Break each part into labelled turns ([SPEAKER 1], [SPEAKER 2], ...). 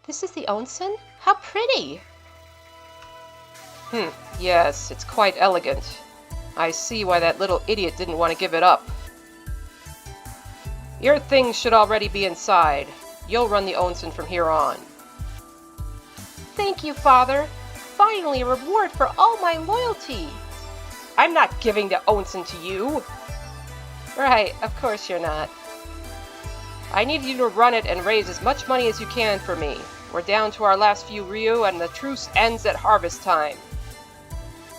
[SPEAKER 1] This is the Onsen? How pretty!
[SPEAKER 2] Yes, it's quite elegant. I see why that little idiot didn't want to give it up. Your things should already be inside. You'll run the Onsen from here on.
[SPEAKER 1] Thank you, Father. Finally a reward for all my loyalty.
[SPEAKER 2] I'm not giving the Onsen to you.
[SPEAKER 1] Right, of course you're not.
[SPEAKER 2] I need you to run it and raise as much money as you can for me. We're down to our last few ryu and the truce ends at harvest time.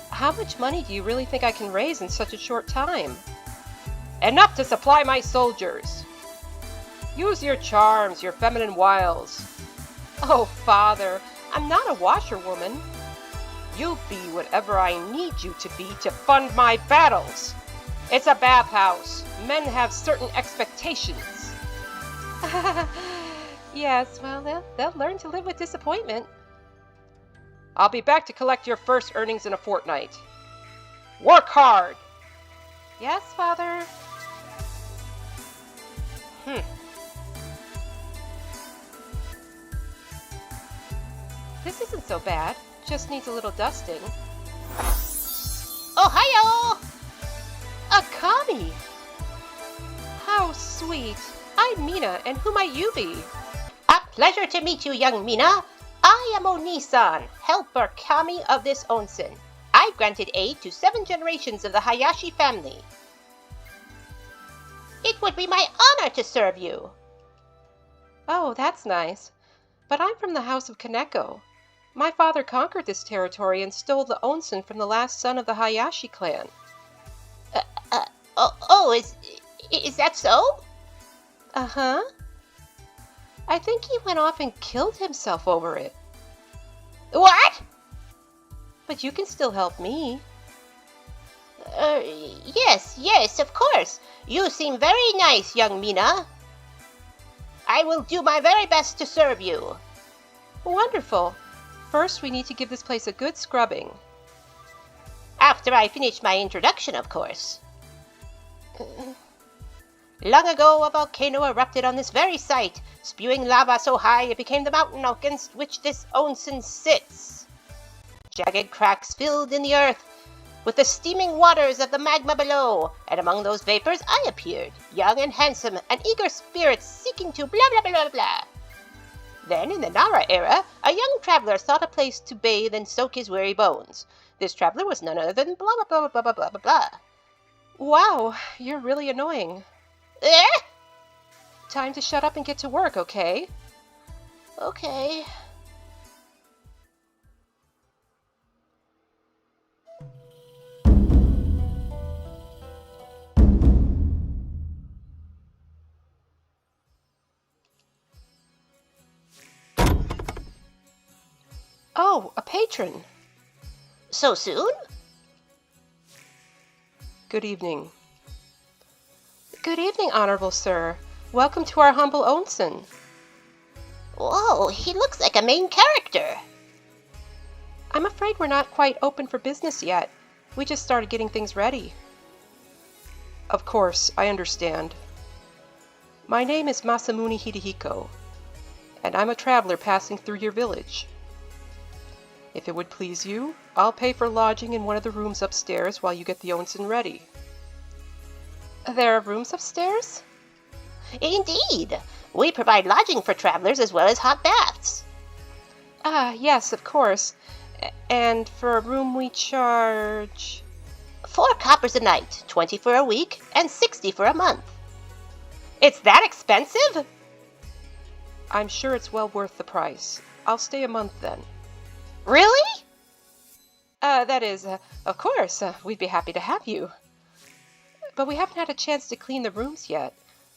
[SPEAKER 1] How much money do you really think I can raise in such a short time?
[SPEAKER 2] Enough to supply my soldiers. Use your charms, your feminine wiles.
[SPEAKER 1] Oh, Father, I'm not a washerwoman.
[SPEAKER 2] You'll be whatever I need you to be to fund my battles. It's a bathhouse. Men have certain expectations.
[SPEAKER 1] Yes, well, they'll learn to live with disappointment.
[SPEAKER 2] I'll be back to collect your first earnings in a fortnight. Work hard!
[SPEAKER 1] Yes, Father. This isn't so bad. Just needs a little dusting.
[SPEAKER 3] Ohio!
[SPEAKER 1] A kami! How sweet. I'm Mina, and who might you be?
[SPEAKER 3] A pleasure to meet you, young Mina. I am Oni-san, helper kami of this onsen. I've granted aid to 7 generations of the Hayashi family. It would be my honor to serve you.
[SPEAKER 1] Oh, that's nice. But I'm from the house of Kaneko. My father conquered this territory and stole the onsen from the last son of the Hayashi clan.
[SPEAKER 3] Is that so?
[SPEAKER 1] Uh-huh. I think he went off and killed himself over it.
[SPEAKER 3] What?
[SPEAKER 1] But you can still help me.
[SPEAKER 3] Yes, of course. You seem very nice, young Mina. I will do my very best to serve you.
[SPEAKER 1] Wonderful. First, we need to give this place a good scrubbing.
[SPEAKER 3] After I finish my introduction, of course. Long ago, a volcano erupted on this very site, spewing lava so high it became the mountain against which this onsen sits. Jagged cracks filled in the earth, with the steaming waters of the magma below, and among those vapors I appeared, young and handsome, an eager spirit seeking to blah blah blah blah. Then, in the Nara era, a young traveler sought a place to bathe and soak his weary bones. This traveler was none other than blah blah blah blah blah blah blah blah.
[SPEAKER 1] Wow, you're really annoying.
[SPEAKER 3] Eh?
[SPEAKER 1] Time to shut up and get to work, okay?
[SPEAKER 3] Okay.
[SPEAKER 1] Oh, a patron.
[SPEAKER 3] So soon?
[SPEAKER 1] Good evening. Good evening, honorable sir. Welcome to our humble onsen.
[SPEAKER 3] Whoa, he looks like a main character.
[SPEAKER 1] I'm afraid we're not quite open for business yet. We just started getting things ready.
[SPEAKER 2] Of course, I understand. My name is Masamune Hidehiko, and I'm a traveler passing through your village. If it would please you, I'll pay for lodging in one of the rooms upstairs while you get the onsen ready.
[SPEAKER 1] There are rooms upstairs?
[SPEAKER 3] Indeed. We provide lodging for travelers as well as hot baths.
[SPEAKER 1] Ah, yes, of course. And for a room we charge...
[SPEAKER 3] 4 coppers a night, 20 for a week, and 60 for a month.
[SPEAKER 1] It's that expensive?
[SPEAKER 2] I'm sure it's well worth the price. I'll stay a month then.
[SPEAKER 3] Really?
[SPEAKER 1] That is, of course, we'd be happy to have you. But we haven't had a chance to clean the rooms yet.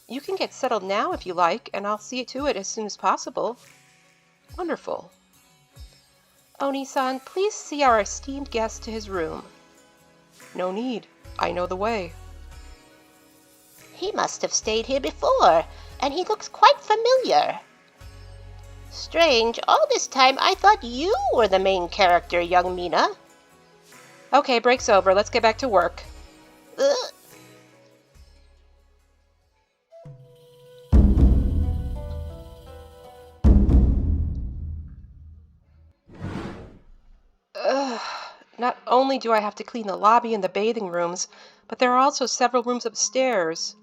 [SPEAKER 1] You can get settled now if you like, and I'll see to it as soon as possible.
[SPEAKER 2] Wonderful.
[SPEAKER 1] Oni-san, please see our esteemed guest to his room.
[SPEAKER 2] No need. I know the way.
[SPEAKER 3] He must have stayed here before, and he looks quite familiar. Strange, all this time I thought you were the main character, young Mina.
[SPEAKER 1] Okay, break's over. Let's get back to work.
[SPEAKER 2] Ugh. Not only do I have to clean the lobby and the bathing rooms, but there are also several rooms upstairs.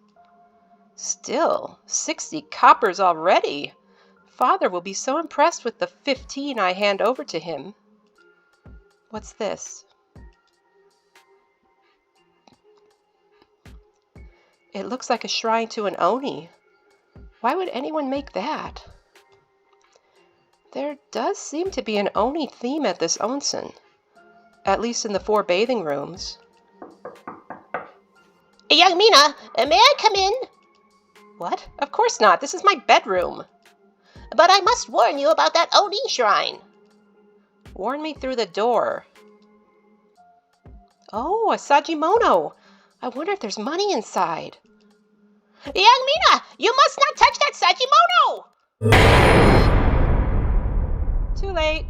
[SPEAKER 2] Still, 60 coppers already. Father will be so impressed with the 15 I hand over to him. What's this? It looks like a shrine to an Oni. Why would anyone make that? There does seem to be an Oni theme at this onsen, at least in the 4 bathing rooms.
[SPEAKER 3] Young Mina, may I come in?
[SPEAKER 2] What? Of course not. This is my bedroom.
[SPEAKER 3] But I must warn you about that Oni shrine.
[SPEAKER 2] Warn me through the door. Oh, a Sagimono. I wonder if there's money inside.
[SPEAKER 3] Young Mina, you must not touch that Sagimono!
[SPEAKER 2] Too late.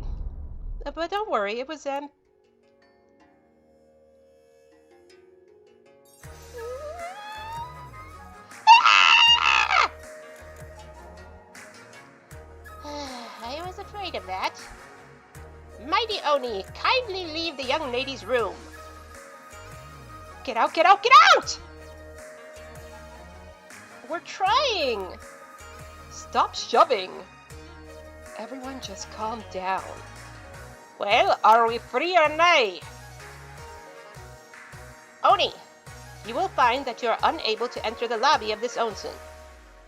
[SPEAKER 2] But don't worry, it was
[SPEAKER 3] I was afraid of that. Mighty Oni, kindly leave the young lady's room.
[SPEAKER 2] Get out, get out, get out! We're trying. Stop shoving. Everyone just calm down.
[SPEAKER 3] Well, are we free or nay? Oni, you will find that you are unable to enter the lobby of this onsen.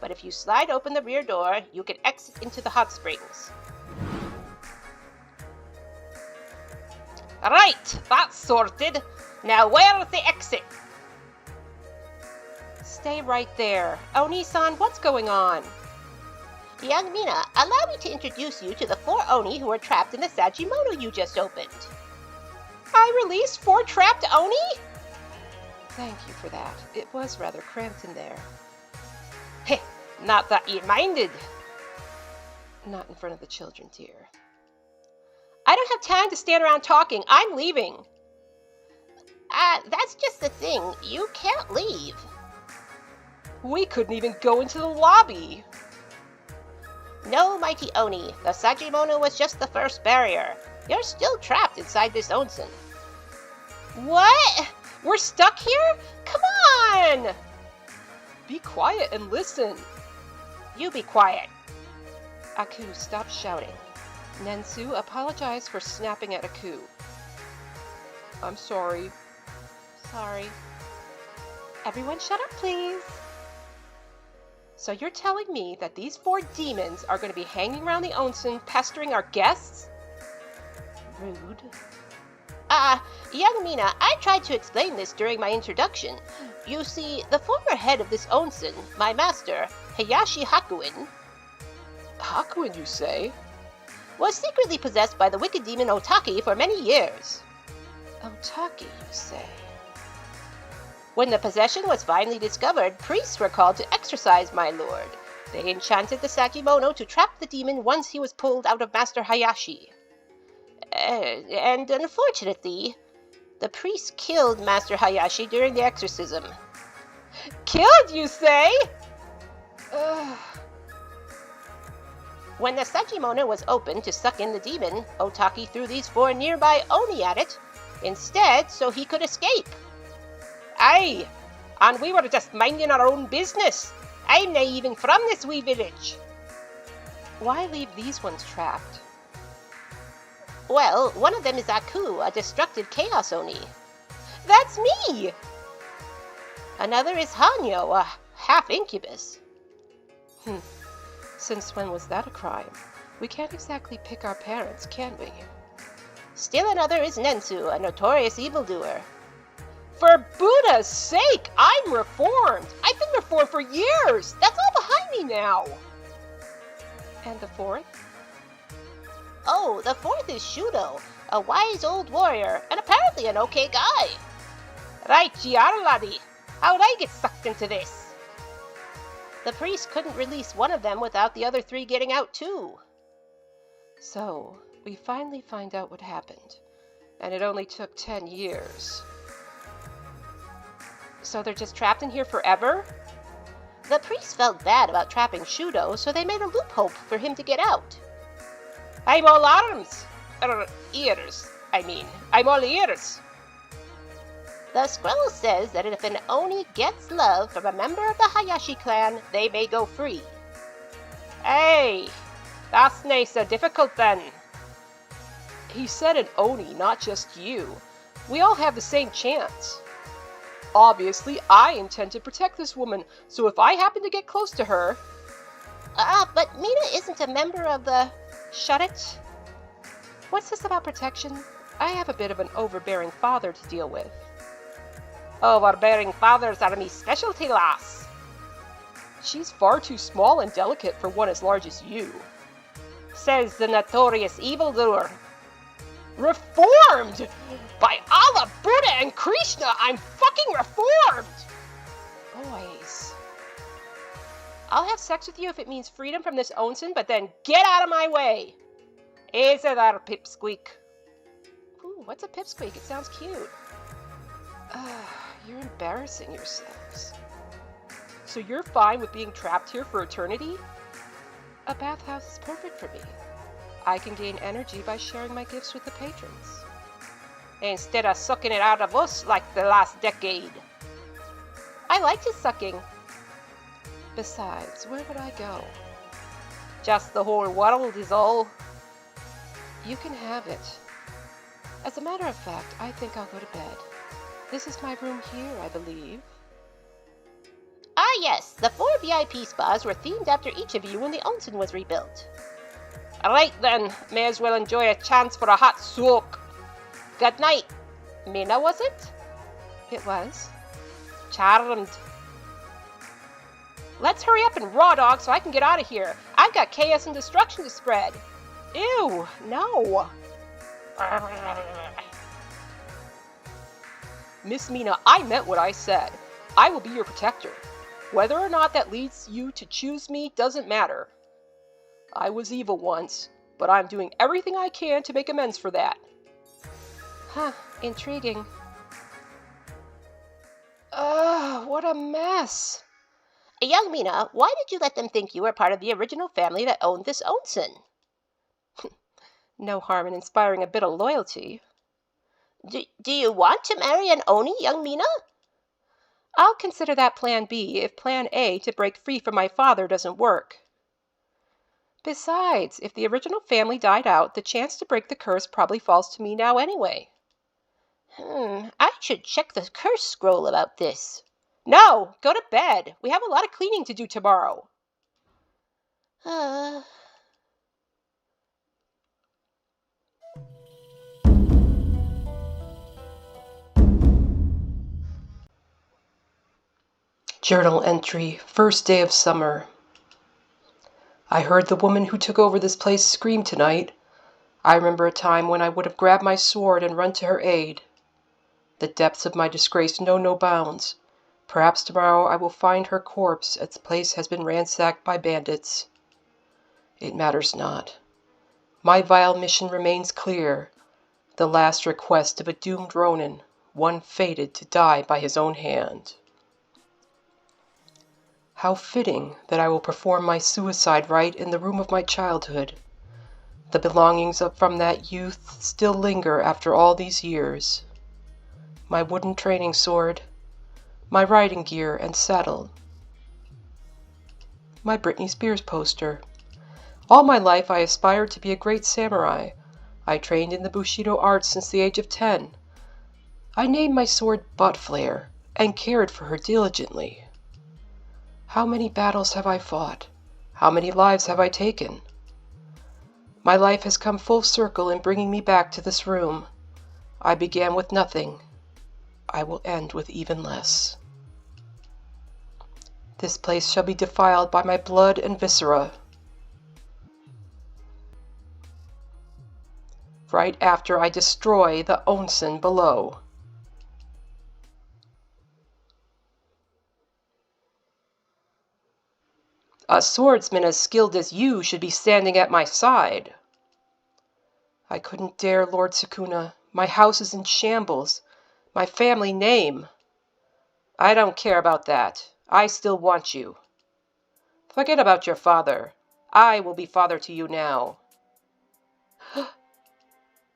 [SPEAKER 3] But if you slide open the rear door, you can exit into the hot springs. Right, that's sorted. Now where's the exit?
[SPEAKER 2] Stay right there. Oni-san, what's going on?
[SPEAKER 3] Young Mina, allow me to introduce you to the 4 Oni who are trapped in the Sagimono you just opened.
[SPEAKER 2] I released 4 trapped Oni? Thank you for that. It was rather cramped in there.
[SPEAKER 3] Heh, not that you minded.
[SPEAKER 2] Not in front of the children, dear.
[SPEAKER 3] I don't have time to stand around talking. I'm leaving. That's just the thing. You can't leave.
[SPEAKER 2] We couldn't even go into the lobby.
[SPEAKER 3] No, mighty Oni. The Sagimono was just the first barrier. You're still trapped inside this onsen.
[SPEAKER 2] What? We're stuck here? Come on! Be quiet and listen.
[SPEAKER 3] You be quiet.
[SPEAKER 2] Aku, stop shouting. Nensu, apologize for snapping at Aku. I'm sorry.
[SPEAKER 3] Sorry.
[SPEAKER 2] Everyone shut up, please. So you're telling me that these 4 demons are going to be hanging around the onsen pestering our guests? Rude.
[SPEAKER 3] Young Mina, I tried to explain this during my introduction. You see, the former head of this onsen, my master, Hayashi Hakuin...
[SPEAKER 2] Hakuin, you say?
[SPEAKER 3] Was secretly possessed by the wicked demon Otaki for many years.
[SPEAKER 2] Otaki, you say?
[SPEAKER 3] When the possession was finally discovered, priests were called to exorcise my lord. They enchanted the Sagimono to trap the demon once he was pulled out of Master Hayashi. And unfortunately, the priests killed Master Hayashi during the exorcism.
[SPEAKER 2] Killed, you say?
[SPEAKER 3] When the Sagimono was opened to suck in the demon, Otaki threw these 4 nearby Oni at it, instead so he could escape. Aye, and we were just minding our own business. I'm not even from this wee village.
[SPEAKER 2] Why leave these ones trapped?
[SPEAKER 3] Well, one of them is Aku, a destructive chaos Oni.
[SPEAKER 2] That's me!
[SPEAKER 3] Another is Hanyo, a half incubus.
[SPEAKER 2] Since when was that a crime? We can't exactly pick our parents, can we?
[SPEAKER 3] Still another is Nensu, a notorious evildoer.
[SPEAKER 2] For Buddha's sake, I'm reformed! I've been reformed for years! That's all behind me now! And the 4th?
[SPEAKER 3] Oh, the 4th is Shudo, a wise old warrior, and apparently an okay guy. Right, GR laddie. How'd I get sucked into this? The priest couldn't release one of them without the other 3 getting out too.
[SPEAKER 2] So, we finally find out what happened, and it only took 10 years.
[SPEAKER 1] So they're just trapped in here forever?
[SPEAKER 3] The priest felt bad about trapping Shudo, so they made a loophole for him to get out.
[SPEAKER 1] I'm all arms. Ears. I'm all ears.
[SPEAKER 3] The scroll says that if an Oni gets love from a member of the Hayashi clan, they may go free.
[SPEAKER 1] Hey, that's nice difficult then. He said an Oni, not just you. We all have the same chance. Obviously, I intend to protect this woman, so if I happen to get close to her...
[SPEAKER 3] But Mina isn't a member of the...
[SPEAKER 1] Shut it. What's this about protection? I have a bit of an overbearing father to deal with.
[SPEAKER 3] Overbearing fathers are me specialty, lass.
[SPEAKER 1] She's far too small and delicate for one as large as you.
[SPEAKER 3] Says the notorious evildoer.
[SPEAKER 1] Reformed! By Allah, Buddha, and Krishna, I'm fucking reformed! Boys. I'll have sex with you if it means freedom from this Onsen, but then get out of my way!
[SPEAKER 3] Easy there, pipsqueak.
[SPEAKER 1] Ooh, what's a pipsqueak? It sounds cute. You're embarrassing yourselves. So you're fine with being trapped here for eternity? A bathhouse is perfect for me. I can gain energy by sharing my gifts with the patrons.
[SPEAKER 3] Instead of sucking it out of us like the last decade.
[SPEAKER 1] I liked his sucking. Besides, where would I go?
[SPEAKER 3] Just the whole world is all.
[SPEAKER 1] You can have it. As a matter of fact, I think I'll go to bed. This is my room here, I believe.
[SPEAKER 3] Ah yes, the 4 VIP spas were themed after each of you when the Onsen was rebuilt.
[SPEAKER 1] Alright then, may as well enjoy a chance for a hot soak.
[SPEAKER 3] Good night. Mina, was it?
[SPEAKER 1] It was.
[SPEAKER 3] Charmed.
[SPEAKER 1] Let's hurry up and raw dog so I can get out of here. I've got chaos and destruction to spread. Ew, no. Miss Mina, I meant what I said. I will be your protector. Whether or not that leads you to choose me doesn't matter. I was evil once, but I'm doing everything I can to make amends for that. Huh, intriguing. What a mess.
[SPEAKER 3] Young Mina, why did you let them think you were part of the original family that owned this Onsen?
[SPEAKER 1] No harm in inspiring a bit of loyalty.
[SPEAKER 3] Do you want to marry an Oni, young Mina?
[SPEAKER 1] I'll consider that plan B if plan A to break free from my father doesn't work. Besides, if the original family died out, the chance to break the curse probably falls to me now anyway.
[SPEAKER 3] I should check the curse scroll about this.
[SPEAKER 1] No, go to bed. We have a lot of cleaning to do tomorrow. Journal entry, first day of summer. I heard the woman who took over this place scream tonight. I remember a time when I would have grabbed my sword and run to her aid. The depths of my disgrace know no bounds. Perhaps tomorrow I will find her corpse as the place has been ransacked by bandits. It matters not. My vile mission remains clear. The last request of a doomed ronin, one fated to die by his own hand. How fitting that I will perform my suicide rite in the room of my childhood. The belongings from that youth still linger after all these years. My wooden training sword, my riding gear and saddle, my Britney Spears poster. All my life I aspired to be a great samurai. I trained in the Bushido arts since the age of 10. I named my sword Butt Flare and cared for her diligently. How many battles have I fought? How many lives have I taken? My life has come full circle in bringing me back to this room. I began with nothing. I will end with even less. This place shall be defiled by my blood and viscera. Right after I destroy the Onsen below. A swordsman as skilled as you should be standing at my side. I couldn't dare, Lord Sukuna. My house is in shambles. My family name.
[SPEAKER 2] I don't care about that. I still want you. Forget about your father. I will be father to you now.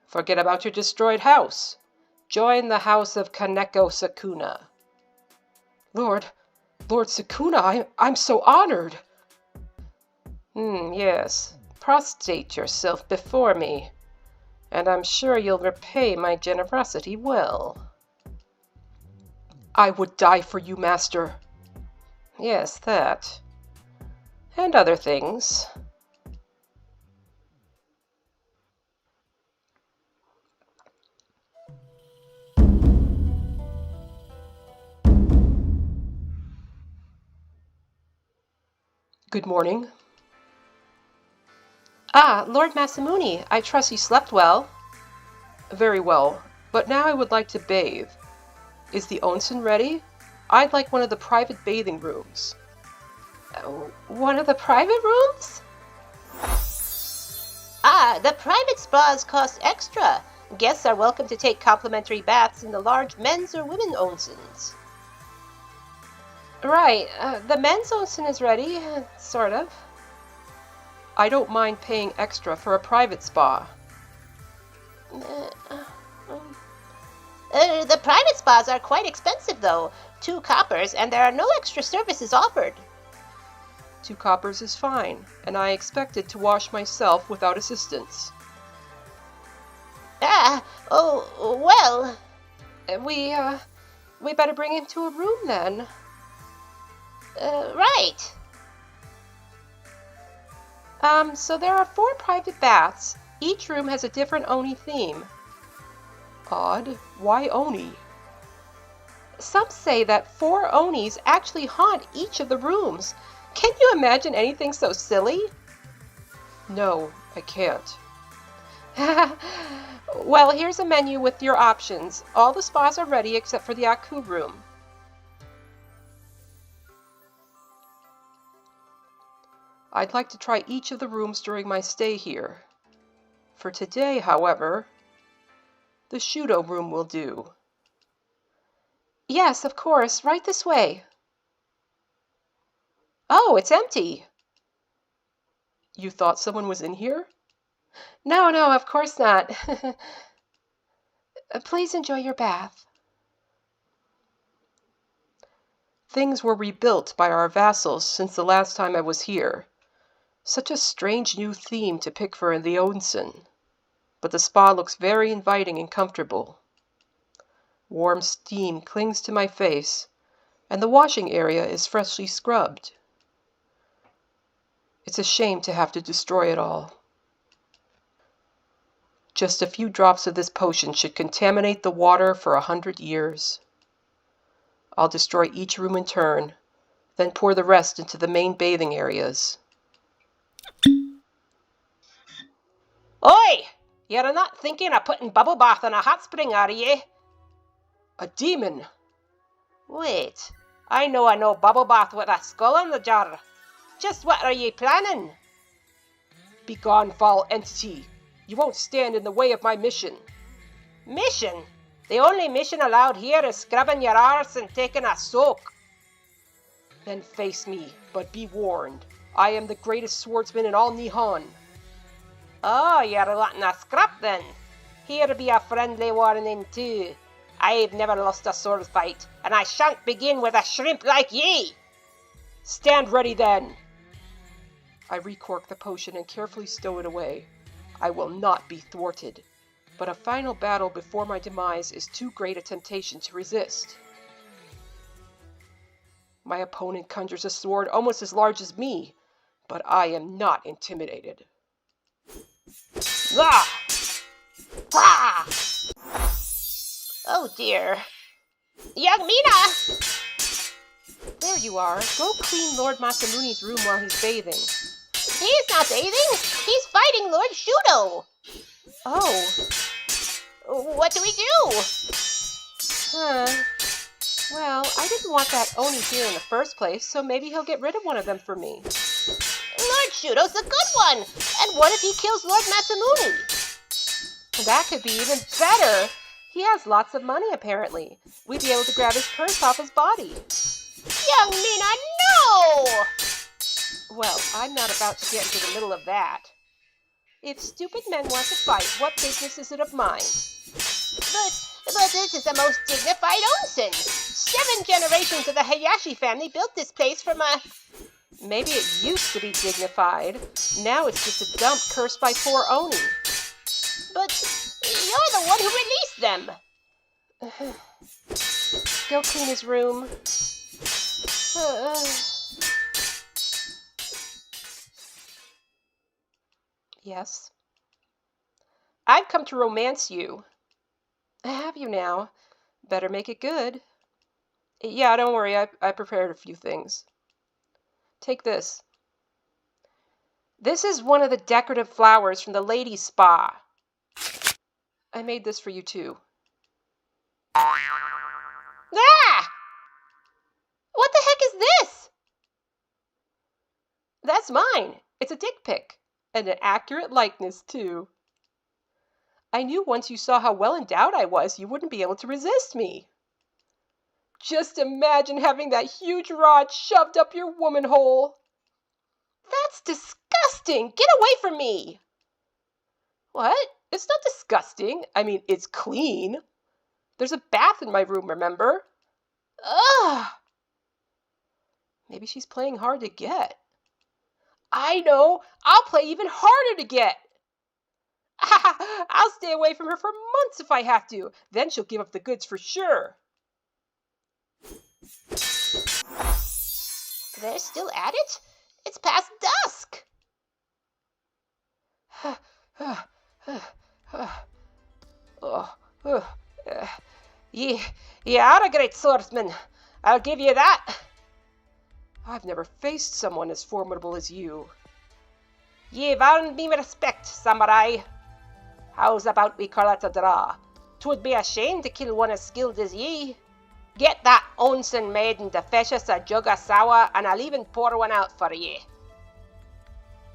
[SPEAKER 2] Forget about your destroyed house. Join the house of Kaneko Sakuna.
[SPEAKER 1] Lord Sukuna, I'm so honored.
[SPEAKER 2] Yes. Prostrate yourself before me, and I'm sure you'll repay my generosity well.
[SPEAKER 1] I would die for you, Master.
[SPEAKER 2] Yes, that. And other things.
[SPEAKER 1] Good morning.
[SPEAKER 2] Ah, Lord Masamune, I trust you slept well.
[SPEAKER 1] Very well, but now I would like to bathe. Is the onsen ready? I'd like one of the private bathing rooms.
[SPEAKER 2] One of the private rooms? Ah, the private spas cost extra. Guests are welcome to take complimentary baths in the large men's or women's onsens. Right, the men's onsen is ready, sort of.
[SPEAKER 1] I don't mind paying extra for a private spa.
[SPEAKER 2] The private spas are quite expensive, though. 2 coppers, and there are no extra services offered.
[SPEAKER 1] 2 coppers is fine, and I expected to wash myself without assistance.
[SPEAKER 2] Well.
[SPEAKER 1] We better bring him to a room then.
[SPEAKER 2] Right.
[SPEAKER 1] So there are 4 private baths. Each room has a different Oni theme. Odd. Why Oni?
[SPEAKER 2] Some say that 4 Onis actually haunt each of the rooms. Can you imagine anything so silly?
[SPEAKER 1] No, I can't.
[SPEAKER 2] Well, here's a menu with your options. All the spas are ready except for the Aku room.
[SPEAKER 1] I'd like to try each of the rooms during my stay here. For today, however, the Shudo room will do.
[SPEAKER 2] Yes, of course. Right this way. Oh, it's empty.
[SPEAKER 1] You thought someone was in here?
[SPEAKER 2] No, of course not. Please enjoy your bath.
[SPEAKER 1] Things were rebuilt by our vassals since the last time I was here. Such a strange new theme to pick for the onsen, but the spa looks very inviting and comfortable. Warm steam clings to my face, and the washing area is freshly scrubbed. It's a shame to have to destroy it all. Just a few drops of this potion should contaminate the water for 100 years. I'll destroy each room in turn, then pour the rest into the main bathing areas.
[SPEAKER 2] Oi! You're not thinking of putting bubble bath in a hot spring, are ye?
[SPEAKER 1] A demon!
[SPEAKER 2] Wait, I know bubble bath with a skull in the jar. Just what are ye planning?
[SPEAKER 1] Begone, foul entity! You won't stand in the way of my mission.
[SPEAKER 2] Mission? The only mission allowed here is scrubbing your arse and taking a soak.
[SPEAKER 1] Then face me, but be warned. I am the greatest swordsman in all Nihon.
[SPEAKER 2] Oh, you're wanting a scrap then? Here be a friendly warning too. I've never lost a sword fight, and I shan't begin with a shrimp like ye.
[SPEAKER 1] Stand ready then. I recork the potion and carefully stow it away. I will not be thwarted, but a final battle before my demise is too great a temptation to resist. My opponent conjures a sword almost as large as me, but I am not intimidated.
[SPEAKER 2] Ah! Ah! Oh dear. Young Mina!
[SPEAKER 1] There you are. Go clean Lord Masamune's room while he's bathing.
[SPEAKER 2] He's not bathing. He's fighting Lord Shudo.
[SPEAKER 1] Oh.
[SPEAKER 2] What do we do?
[SPEAKER 1] Well, I didn't want that Oni here in the first place, so maybe he'll get rid of one of them for me.
[SPEAKER 2] Lord Shudo's a good one. And what if he kills Lord Masamune?
[SPEAKER 1] That could be even better. He has lots of money, apparently. We'd be able to grab his purse off his body.
[SPEAKER 3] Young Mina, no!
[SPEAKER 1] Well, I'm not about to get into the middle of that. If stupid men want to fight, what business is it of mine?
[SPEAKER 3] But this is the most dignified onsen. 7 generations of the Hayashi family built this place from a...
[SPEAKER 1] Maybe it used to be dignified. Now it's just a dump cursed by poor Oni.
[SPEAKER 3] But you're the one who released them.
[SPEAKER 1] Go clean his room. Yes? I've come to romance you. Have you now? Better make it good. Yeah, don't worry, I prepared a few things. Take this. This is one of the decorative flowers from the ladies' spa. I made this for you too.
[SPEAKER 3] Ah! What the heck is this?
[SPEAKER 1] That's mine. It's a dick pic. And an accurate likeness too. I knew once you saw how well endowed I was, you wouldn't be able to resist me. Just imagine having that huge rod shoved up your woman hole. That's disgusting! Get away from me! What? It's not disgusting. I mean, it's clean. There's a bath in my room, remember? Ugh! Maybe she's playing hard to get. I know! I'll play even harder to get! I'll stay away from her for months if I have to. Then she'll give up the goods for sure.
[SPEAKER 3] They're still at it? It's past dusk.
[SPEAKER 1] You are a great swordsman. I'll give you that. I've never faced someone as formidable as you. Ye've earned me respect, samurai. How's about we call it a draw? 'Twould be a shame to kill one as skilled as ye. Get that Onsen maiden to fetch us a jug of sour, and I'll even pour one out for ye.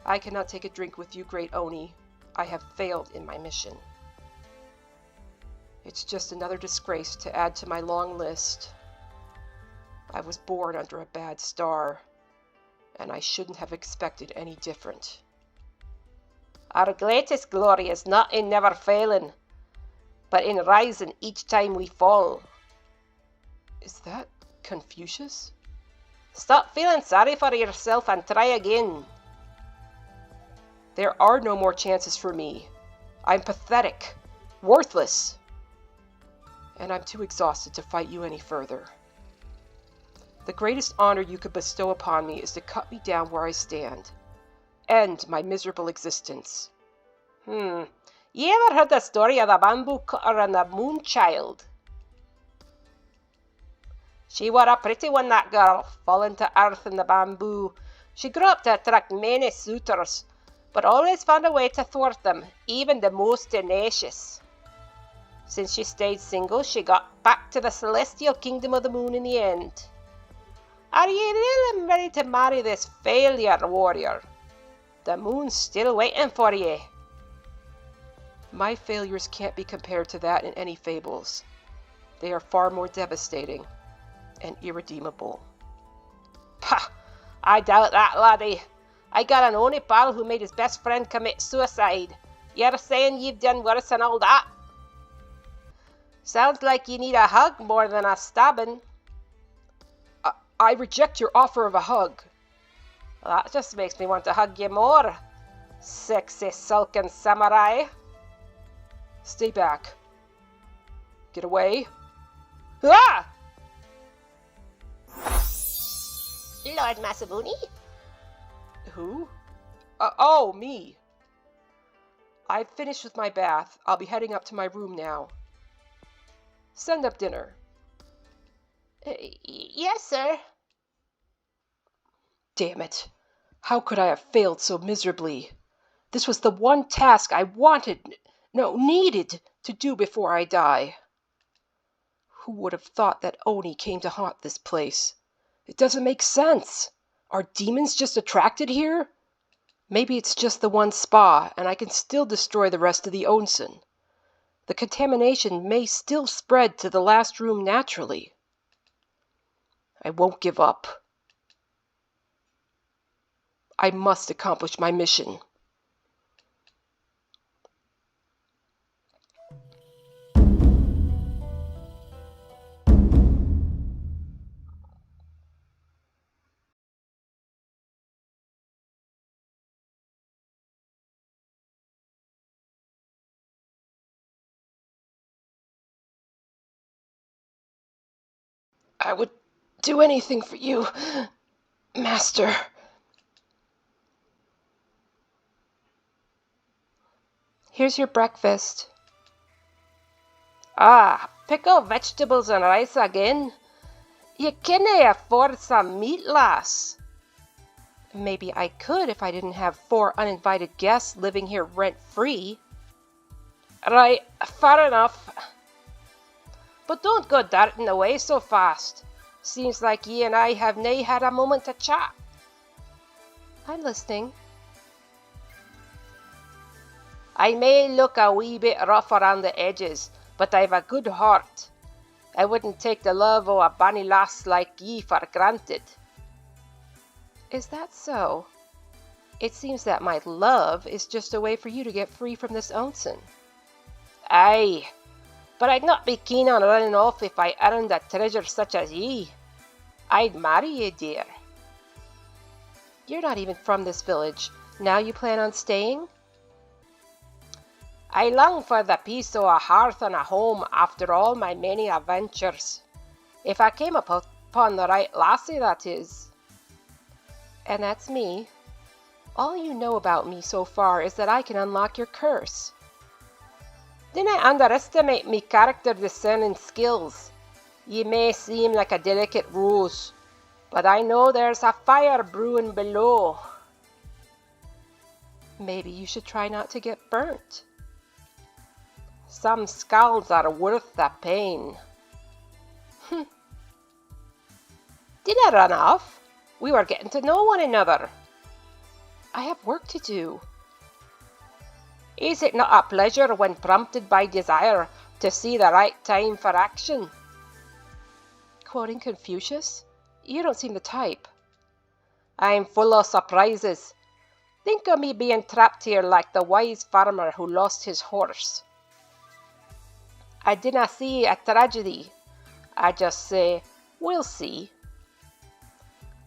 [SPEAKER 1] I cannot take a drink with you, great Oni. I have failed in my mission. It's just another disgrace to add to my long list. I was born under a bad star, and I shouldn't have expected any different. Our greatest glory is not in never failing, but in rising each time we fall. Is that Confucius? Stop feeling sorry for yourself and try again. There are no more chances for me. I'm pathetic, worthless, and I'm too exhausted to fight you any further. The greatest honor you could bestow upon me is to cut me down where I stand. End my miserable existence. You ever heard the story of the bamboo cutter and the moon child? She were a pretty one, that girl, fallen to earth in the bamboo. She grew up to attract many suitors, but always found a way to thwart them, even the most tenacious. Since she stayed single, she got back to the celestial kingdom of the moon in the end. Are ye really ready to marry this failure, warrior? The moon's still waiting for ye. My failures can't be compared to that in any fables. They are far more devastating and irredeemable. Pah! I doubt that, laddie. I got an Oni pal who made his best friend commit suicide. You're saying you've done worse than all that? Sounds like you need a hug more than a stabbing. I reject your offer of a hug. That just makes me want to hug you more, sexy sulking samurai. Stay back. Get away. Ah!
[SPEAKER 3] Lord Masamune?
[SPEAKER 1] Who? Oh, me. I've finished with my bath. I'll be heading up to my room now. Send up dinner.
[SPEAKER 3] Yes, sir.
[SPEAKER 1] Damn it. How could I have failed so miserably? This was the one task I needed to do before I die. Who would have thought that Oni came to haunt this place? It doesn't make sense. Are demons just attracted here? Maybe it's just the one spa, and I can still destroy the rest of the onsen.
[SPEAKER 2] the contamination may still spread to the last room naturally. I won't give up. I must accomplish my mission. I would do anything for you, Master. Here's your breakfast.
[SPEAKER 3] Ah, pickle vegetables and rice again? You canna afford some meat, lass.
[SPEAKER 2] Maybe I could if I didn't have 4 uninvited guests living here rent-free.
[SPEAKER 3] Right, fair enough. But don't go darting away so fast. Seems like ye and I have nae had a moment to chat.
[SPEAKER 2] I'm listening.
[SPEAKER 3] I may look a wee bit rough around the edges, but I've a good heart. I wouldn't take the love o' a bonny lass like ye for granted.
[SPEAKER 2] Is that so? It seems that my love is just a way for you to get free from this Onsen.
[SPEAKER 3] Aye, but I'd not be keen on running off if I earned a treasure such as ye. I'd marry ye, dear.
[SPEAKER 2] You're not even from this village. Now you plan on staying?
[SPEAKER 3] I long for the peace o' a hearth and a home after all my many adventures. If I came upon the right lassie, that is.
[SPEAKER 2] And that's me. All you know about me so far is that I can unlock your curse.
[SPEAKER 3] Dinna underestimate me character discerning skills. Ye may seem like a delicate rose, but I know there's a fire brewing below.
[SPEAKER 2] Maybe you should try not to get burnt.
[SPEAKER 3] Some scalds are worth the pain. Did I run off? We were getting to know one another.
[SPEAKER 2] I have work to do.
[SPEAKER 3] Is it not a pleasure when prompted by desire to see the right time for action?
[SPEAKER 2] Quoting Confucius? You don't seem the type.
[SPEAKER 3] I'm full of surprises. Think of me being trapped here like the wise farmer who lost his horse. I dinna see a tragedy. I just say, we'll see.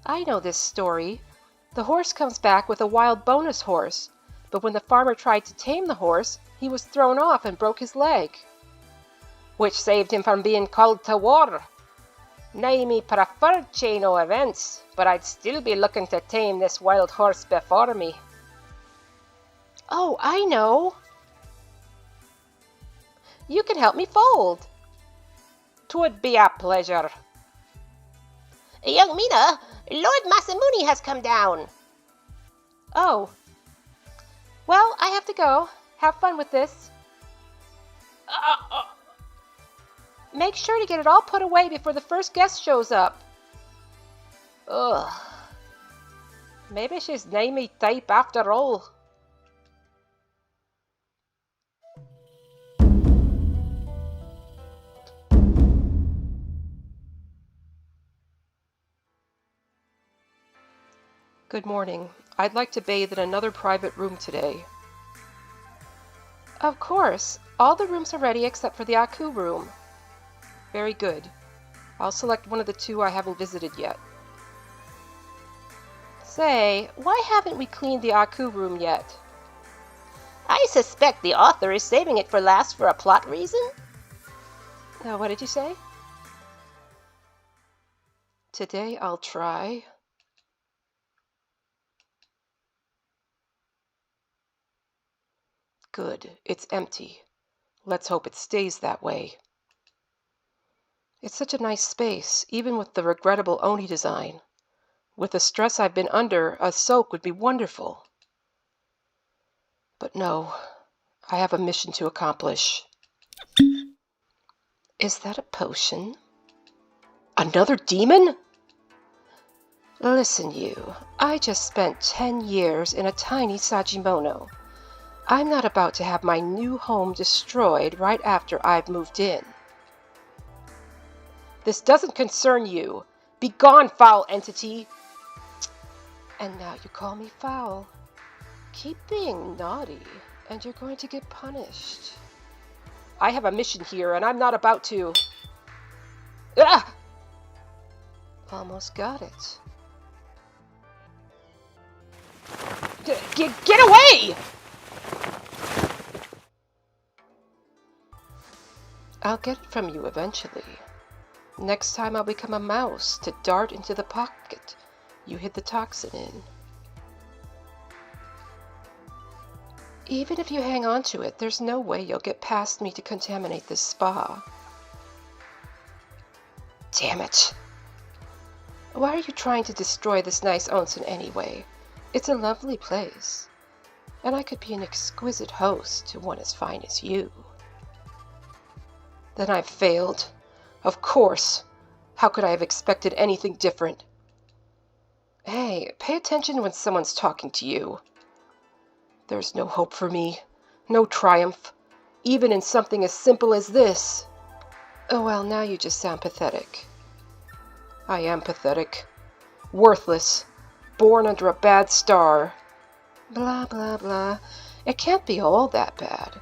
[SPEAKER 2] I know this story. The horse comes back with a wild bonus horse, but when the farmer tried to tame the horse, he was thrown off and broke his leg.
[SPEAKER 3] Which saved him from being called to war. Nae me preferred chain o' events, but I'd still be looking to tame this wild horse before me.
[SPEAKER 2] Oh, I know.
[SPEAKER 3] You can help me fold. 'Twould be a pleasure. Young Mina, Lord Masamune has come down.
[SPEAKER 2] Oh. Well, I have to go. Have fun with this. Make sure to get it all put away before the first guest shows up.
[SPEAKER 3] Ugh. Maybe she's nae me type after all.
[SPEAKER 2] Good morning. I'd like to bathe in another private room today. Of course. All the rooms are ready except for the Aku room. Very good. I'll select one of the 2 I haven't visited yet. Say, why haven't we cleaned the Aku room yet?
[SPEAKER 3] I suspect the author is saving it for last for a plot reason.
[SPEAKER 2] What did you say? Today I'll try. Good, it's empty. Let's hope it stays that way. It's such a nice space, even with the regrettable Oni design. With the stress I've been under, a soak would be wonderful. But no, I have a mission to accomplish. Is that a potion? Another demon? Listen, you. I just spent 10 years in a tiny Sajimono. I'm not about to have my new home destroyed right after I've moved in.
[SPEAKER 1] This doesn't concern you. Begone, foul entity!
[SPEAKER 2] And now you call me foul. Keep being naughty, and you're going to get punished.
[SPEAKER 1] I have a mission here, and I'm not about to... Ah!
[SPEAKER 2] Almost got it.
[SPEAKER 1] Get away!
[SPEAKER 2] I'll get it from you eventually. Next time I'll become a mouse to dart into the pocket you hid the toxin in. Even if you hang on to it, there's no way you'll get past me to contaminate this spa.
[SPEAKER 1] Damn it.
[SPEAKER 2] Why are you trying to destroy this nice onsen anyway? It's a lovely place, and I could be an exquisite host to one as fine as you.
[SPEAKER 1] Then I've failed. Of course. How could I have expected anything different?
[SPEAKER 2] Hey, pay attention when someone's talking to you.
[SPEAKER 1] There's no hope for me. No triumph. Even in something as simple as this.
[SPEAKER 2] Oh well, now you just sound pathetic.
[SPEAKER 1] I am pathetic. Worthless. Born under a bad star.
[SPEAKER 2] Blah, blah, blah. It can't be all that bad.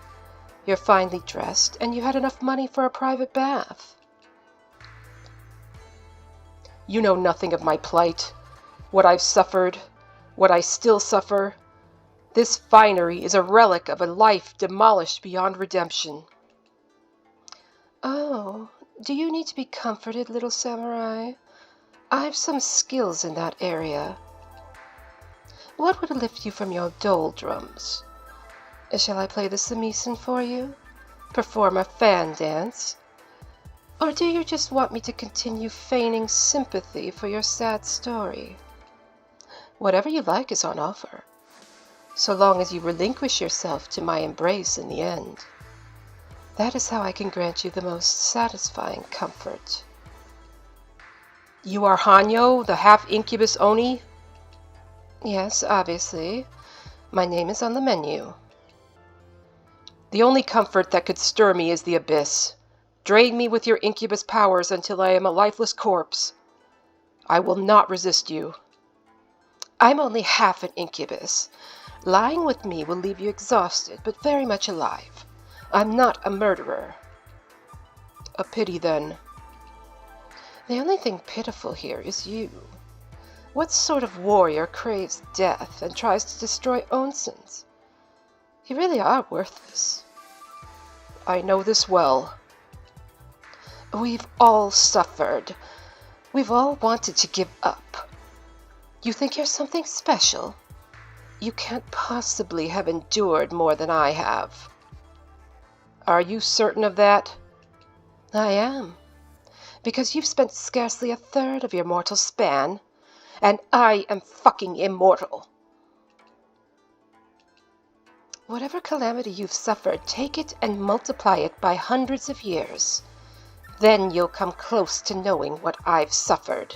[SPEAKER 2] You're finely dressed, and you had enough money for a private bath.
[SPEAKER 1] You know nothing of my plight. What I've suffered. What I still suffer. This finery is a relic of a life demolished beyond redemption.
[SPEAKER 2] Oh, do you need to be comforted, little samurai? I've some skills in that area. What would lift you from your doldrums? Shall I play the samisen for you? Perform a fan dance? Or do you just want me to continue feigning sympathy for your sad story? Whatever you like is on offer, so long as you relinquish yourself to my embrace in the end. That is how I can grant you the most satisfying comfort.
[SPEAKER 1] You are Hanyo, the half-incubus Oni?
[SPEAKER 2] Yes, obviously. My name is on the menu.
[SPEAKER 1] The only comfort that could stir me is the abyss. Drain me with your incubus powers until I am a lifeless corpse. I will not resist you.
[SPEAKER 2] I'm only half an incubus. Lying with me will leave you exhausted, but very much alive. I'm not a murderer.
[SPEAKER 1] A pity, then.
[SPEAKER 2] The only thing pitiful here is you. What sort of warrior craves death and tries to destroy onsens? You really are worthless.
[SPEAKER 1] I know this well.
[SPEAKER 2] We've all suffered. We've all wanted to give up. You think you're something special? You can't possibly have endured more than I have.
[SPEAKER 1] Are you certain of that?
[SPEAKER 2] I am. Because you've spent scarcely a third of your mortal span, and I am fucking immortal. Whatever calamity you've suffered, take it and multiply it by hundreds of years. Then you'll come close to knowing what I've suffered.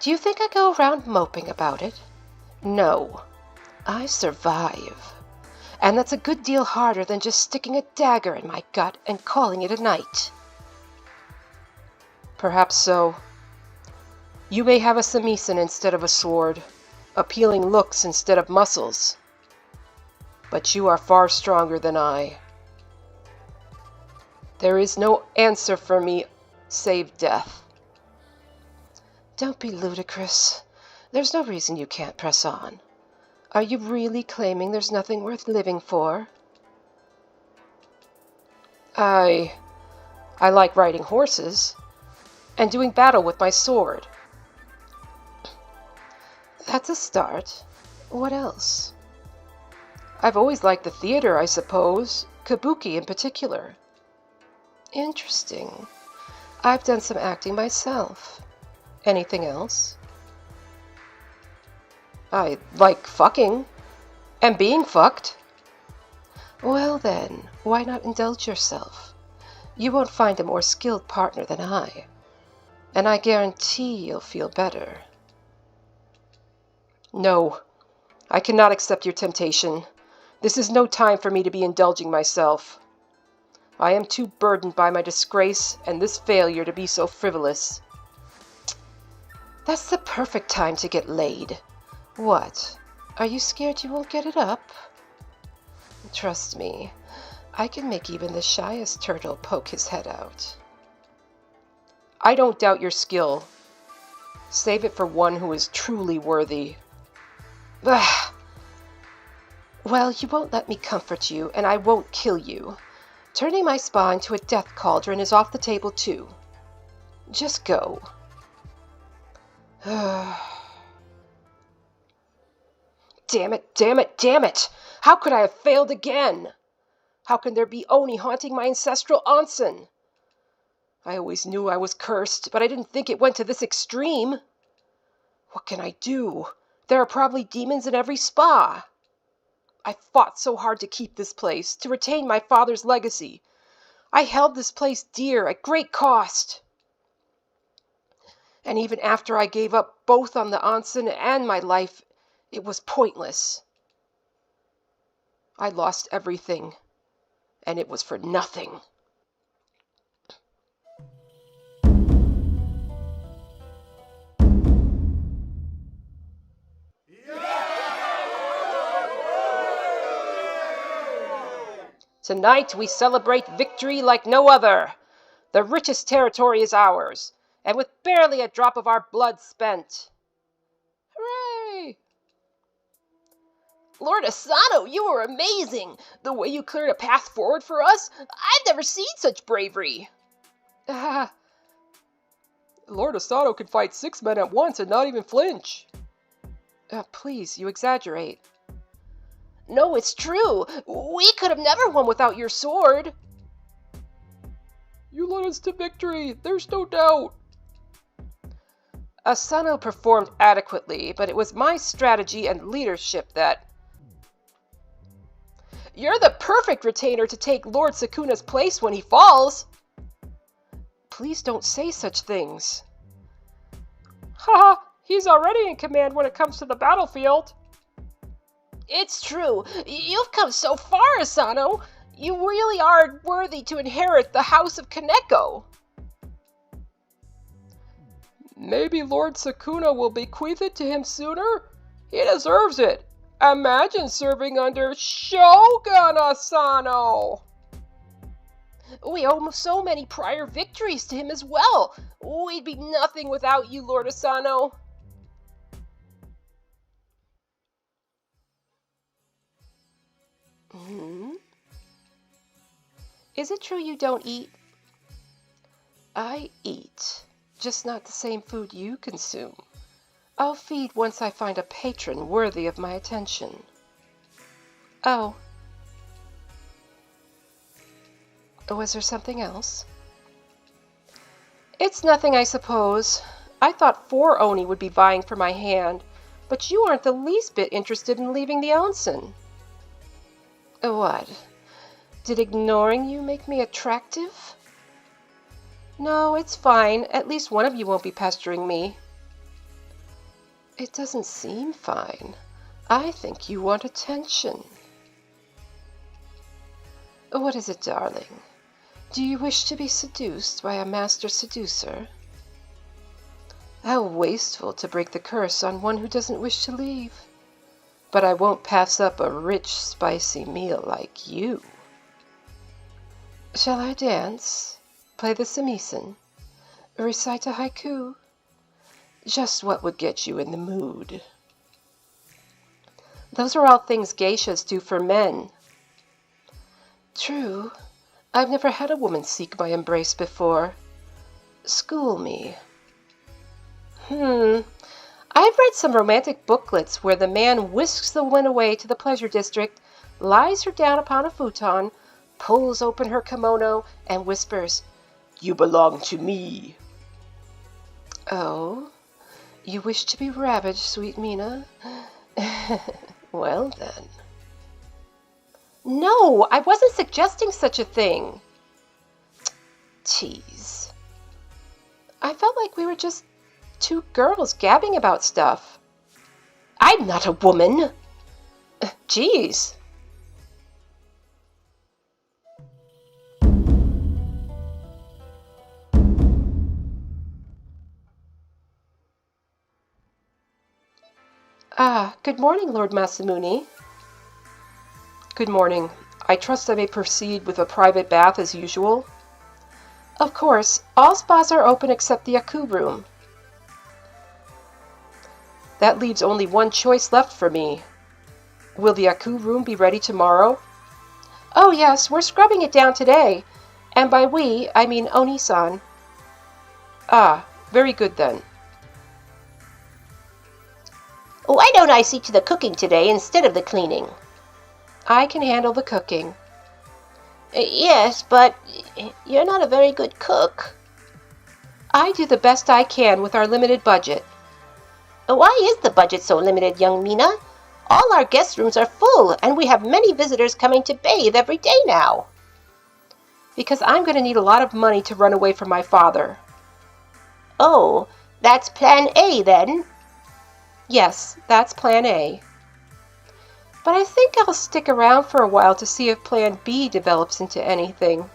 [SPEAKER 2] Do you think I go around moping about it? No. I survive. And that's a good deal harder than just sticking a dagger in my gut and calling it a night.
[SPEAKER 1] Perhaps so. You may have a samisen instead of a sword, appealing looks instead of muscles. But you are far stronger than I. There is no answer for me save death.
[SPEAKER 2] Don't be ludicrous. There's no reason you can't press on. Are you really claiming there's nothing worth living for?
[SPEAKER 1] I like riding horses and doing battle with my sword.
[SPEAKER 2] That's a start. What else?
[SPEAKER 1] I've always liked the theater, I suppose, kabuki in particular.
[SPEAKER 2] Interesting. I've done some acting myself. Anything else?
[SPEAKER 1] I like fucking and being fucked.
[SPEAKER 2] Well then, why not indulge yourself? You won't find a more skilled partner than I, and I guarantee you'll feel better.
[SPEAKER 1] No, I cannot accept your temptation.
[SPEAKER 2] This is no time for me to be indulging myself. I am too burdened by my disgrace and this failure to be so frivolous.
[SPEAKER 1] That's the perfect time to get laid. What? Are you scared you won't get it up? Trust me, I can make even the shyest turtle poke his head out.
[SPEAKER 2] I don't doubt your skill. Save it for one who is truly worthy.
[SPEAKER 1] Ugh. Well, you won't let me comfort you, and I won't kill you. Turning my spa into a death cauldron is off the table, too. Just go.
[SPEAKER 2] Damn it, damn it, damn it! How could I have failed again? How can there be Oni haunting my ancestral Onsen? I always knew I was cursed, but I didn't think it went to this extreme. What can I do? There are probably demons in every spa. I fought so hard to keep this place, to retain my father's legacy. I held this place dear at great cost. And even after I gave up both on the Onsen and my life, it was pointless. I lost everything, and it was for nothing. Tonight we celebrate victory like no other. The richest territory is ours, and with barely a drop of our blood spent. Hooray!
[SPEAKER 3] Lord Asano, you were amazing! The way you cleared a path forward for us, I've never seen such bravery.
[SPEAKER 2] Lord Asano can fight 6 men at once and not even flinch. Please, you exaggerate.
[SPEAKER 3] No, it's true. We could have never won without your sword.
[SPEAKER 2] You led us to victory, there's no doubt. Asano performed adequately, but it was my strategy and leadership that...
[SPEAKER 3] You're the perfect retainer to take Lord Sukuna's place when he falls.
[SPEAKER 2] Please don't say such things. Haha, he's already in command when it comes to the battlefield.
[SPEAKER 3] It's true. You've come so far, Asano. You really are worthy to inherit the House of Kaneko.
[SPEAKER 2] Maybe Lord Sukuna will bequeath it to him sooner? He deserves it. Imagine serving under Shogun Asano.
[SPEAKER 3] We owe so many prior victories to him as well. We'd be nothing without you, Lord Asano.
[SPEAKER 1] Is it true you don't eat? I eat, just not the same food you consume. I'll feed once I find a patron worthy of my attention. Oh. Was there something else? It's nothing, I suppose. I thought 4 Oni would be vying for my hand, but you aren't the least bit interested in leaving the Onsen. What? Did ignoring you make me attractive? No, it's fine. At least one of you won't be pestering me. It doesn't seem fine. I think you want attention. What is it, darling? Do you wish to be seduced by a master seducer? How wasteful to break the curse on one who doesn't wish to leave. But I won't pass up a rich, spicy meal like you. Shall I dance? Play the samisen? Recite a haiku? Just what would get you in the mood? Those are all things geishas do for men. True. I've never had a woman seek my embrace before. School me. I've read some romantic booklets where the man whisks the woman away to the pleasure district, lies her down upon a futon, pulls open her kimono, and whispers, "You belong to me." Oh, you wish to be ravaged, sweet Mina? Well then. No, I wasn't suggesting such a thing. Tease. I felt like we were just 2 girls gabbing about stuff. I'm not a woman. Geez.
[SPEAKER 2] Ah, good morning, Lord Masamune. Good morning. I trust I may proceed with a private bath as usual? Of course. All spas are open except the Aku room. That leaves only one choice left for me. Will the Aku room be ready tomorrow? Oh yes, we're scrubbing it down today. And by we, I mean Oni-san. Ah, very good then.
[SPEAKER 3] Why don't I see to the cooking today instead of the cleaning?
[SPEAKER 2] I can handle the cooking.
[SPEAKER 3] Yes, but you're not a very good cook.
[SPEAKER 2] I do the best I can with our limited budget.
[SPEAKER 3] Why is the budget so limited, young Mina? All our guest rooms are full, and we have many visitors coming to bathe every day now.
[SPEAKER 2] Because I'm going to need a lot of money to run away from my father.
[SPEAKER 3] Oh, that's plan A then?
[SPEAKER 2] Yes, that's plan A. But I think I'll stick around for a while to see if plan B develops into anything.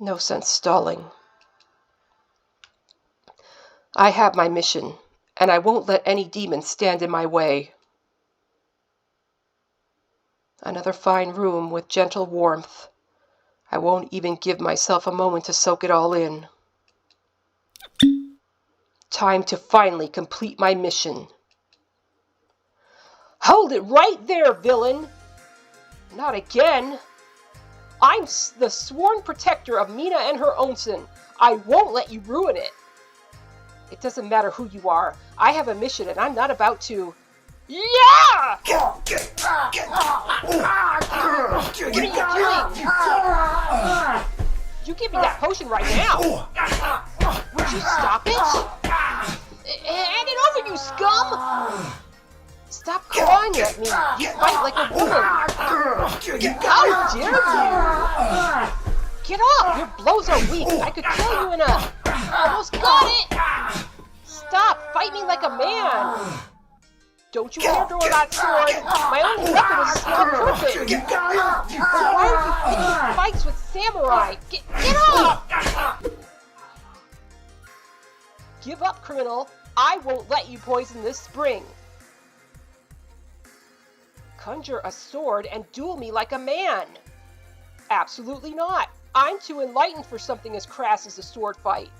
[SPEAKER 2] No sense stalling. I have my mission, and I won't let any demon stand in my way. Another fine room with gentle warmth. I won't even give myself a moment to soak it all in. Time to finally complete my mission. Hold it right there, villain! Not again! I'm the sworn protector of Mina and her Onsen. I won't let you ruin it. It doesn't matter who you are. I have a mission and I'm not about to... Yeah! What are you doing? You give me that potion right now. Would you stop it? Hand it over, you scum! Stop clawing at me. You fight like a woman. How dare you? Get off! Your blows are weak. I could kill you in a... Almost got it! Stop! Fight me like a man! Don't you dare draw that sword! My only weapon is a small crimpet! Why are you picking fights with samurai? Get off! Give up, criminal! I won't let you poison this spring! Conjure a sword and duel me like a man! Absolutely not! I'm too enlightened for something as crass as a sword fight!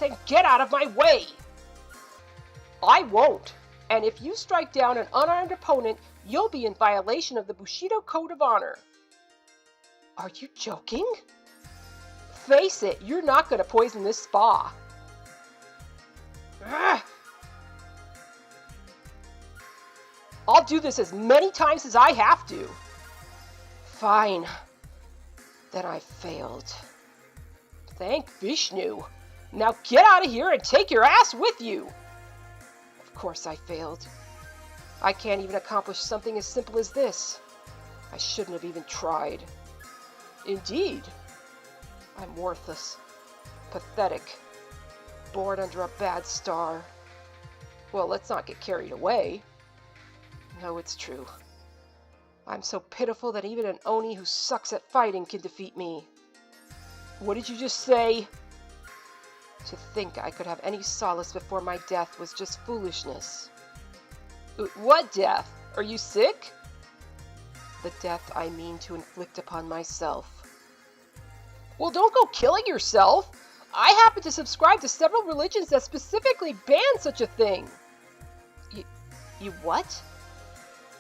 [SPEAKER 2] Then get out of my way! I won't! And if you strike down an unarmed opponent, you'll be in violation of the Bushido Code of Honor. Are you joking? Face it, you're not going to poison this spa. Ugh. I'll do this as many times as I have to. Fine. Then I failed. Thank Vishnu. Now get out of here and take your ass with you. Of course I failed. I can't even accomplish something as simple as this. I shouldn't have even tried. Indeed. I'm worthless. Pathetic. Born under a bad star. Well, let's not get carried away. No, it's true. I'm so pitiful that even an Oni who sucks at fighting can defeat me. What did you just say? To think I could have any solace before my death was just foolishness. What death? Are you sick? The death I mean to inflict upon myself. Well, don't go killing yourself. I happen to subscribe to several religions that specifically ban such a thing. You what?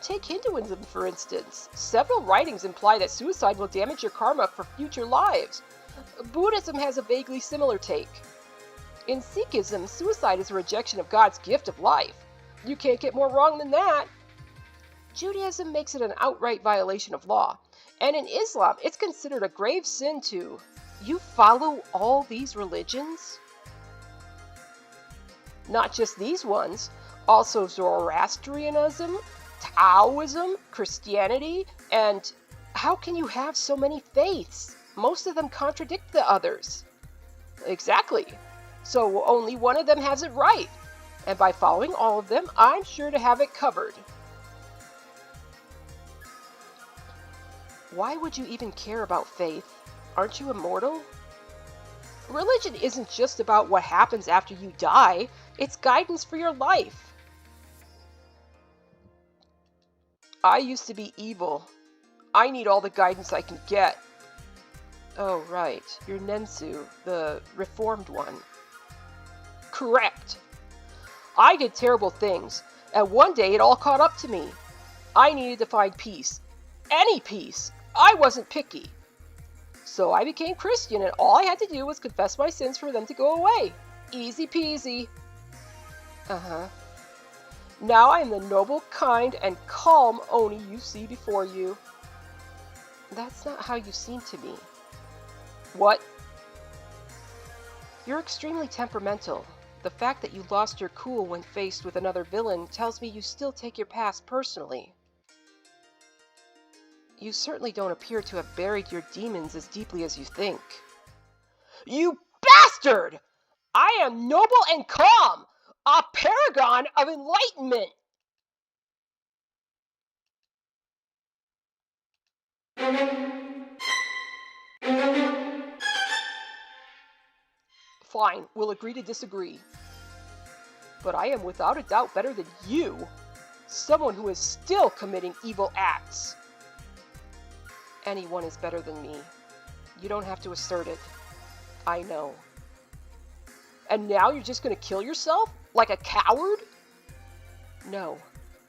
[SPEAKER 2] Take Hinduism, for instance. Several writings imply that suicide will damage your karma for future lives. Buddhism has a vaguely similar take. In Sikhism, suicide is a rejection of God's gift of life. You can't get more wrong than that. Judaism makes it an outright violation of law. And in Islam, it's considered a grave sin to... You follow all these religions? Not just these ones. Also Zoroastrianism, Taoism, Christianity, and... How can you have so many faiths? Most of them contradict the others. Exactly. So only one of them has it right. And by following all of them, I'm sure to have it covered. Why would you even care about faith? Aren't you immortal? Religion isn't just about what happens after you die, it's guidance for your life. I used to be evil. I need all the guidance I can get. Oh, right. You're Nensu, the reformed one. Correct. I did terrible things, and one day it all caught up to me. I needed to find peace. Any peace. I wasn't picky. So I became Christian, and all I had to do was confess my sins for them to go away. Easy peasy. Uh-huh. Now I am the noble, kind, and calm Oni you see before you. That's not how you seem to me. What? You're extremely temperamental. The fact that you lost your cool when faced with another villain tells me you still take your past personally. You certainly don't appear to have buried your demons as deeply as you think. You bastard! I am noble and calm, a paragon of enlightenment! Fine, we'll agree to disagree. But I am without a doubt better than you, someone who is still committing evil acts. Anyone is better than me. You don't have to assert it. I know. And now you're just gonna kill yourself? Like a coward? No.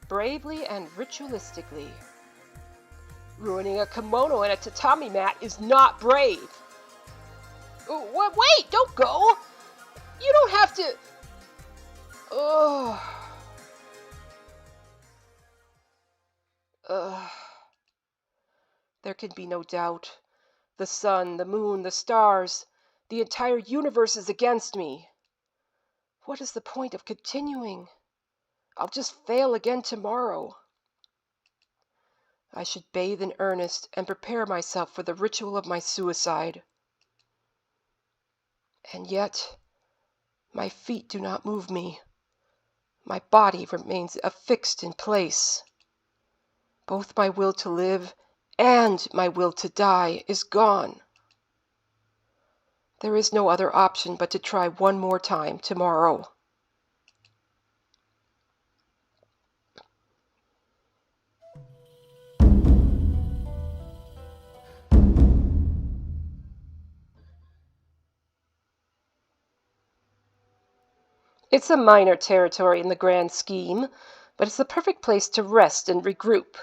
[SPEAKER 2] Bravely and ritualistically. Ruining a kimono and a tatami mat is not brave. Wait, don't go! You don't have to... Ugh. There can be no doubt. The sun, the moon, the stars, the entire universe is against me. What is the point of continuing? I'll just fail again tomorrow. I should bathe in earnest and prepare myself for the ritual of my suicide. And yet, my feet do not move me. My body remains affixed in place. Both my will to live and my will to die is gone. There is no other option but to try one more time tomorrow. It's a minor territory in the grand scheme, but it's the perfect place to rest and regroup.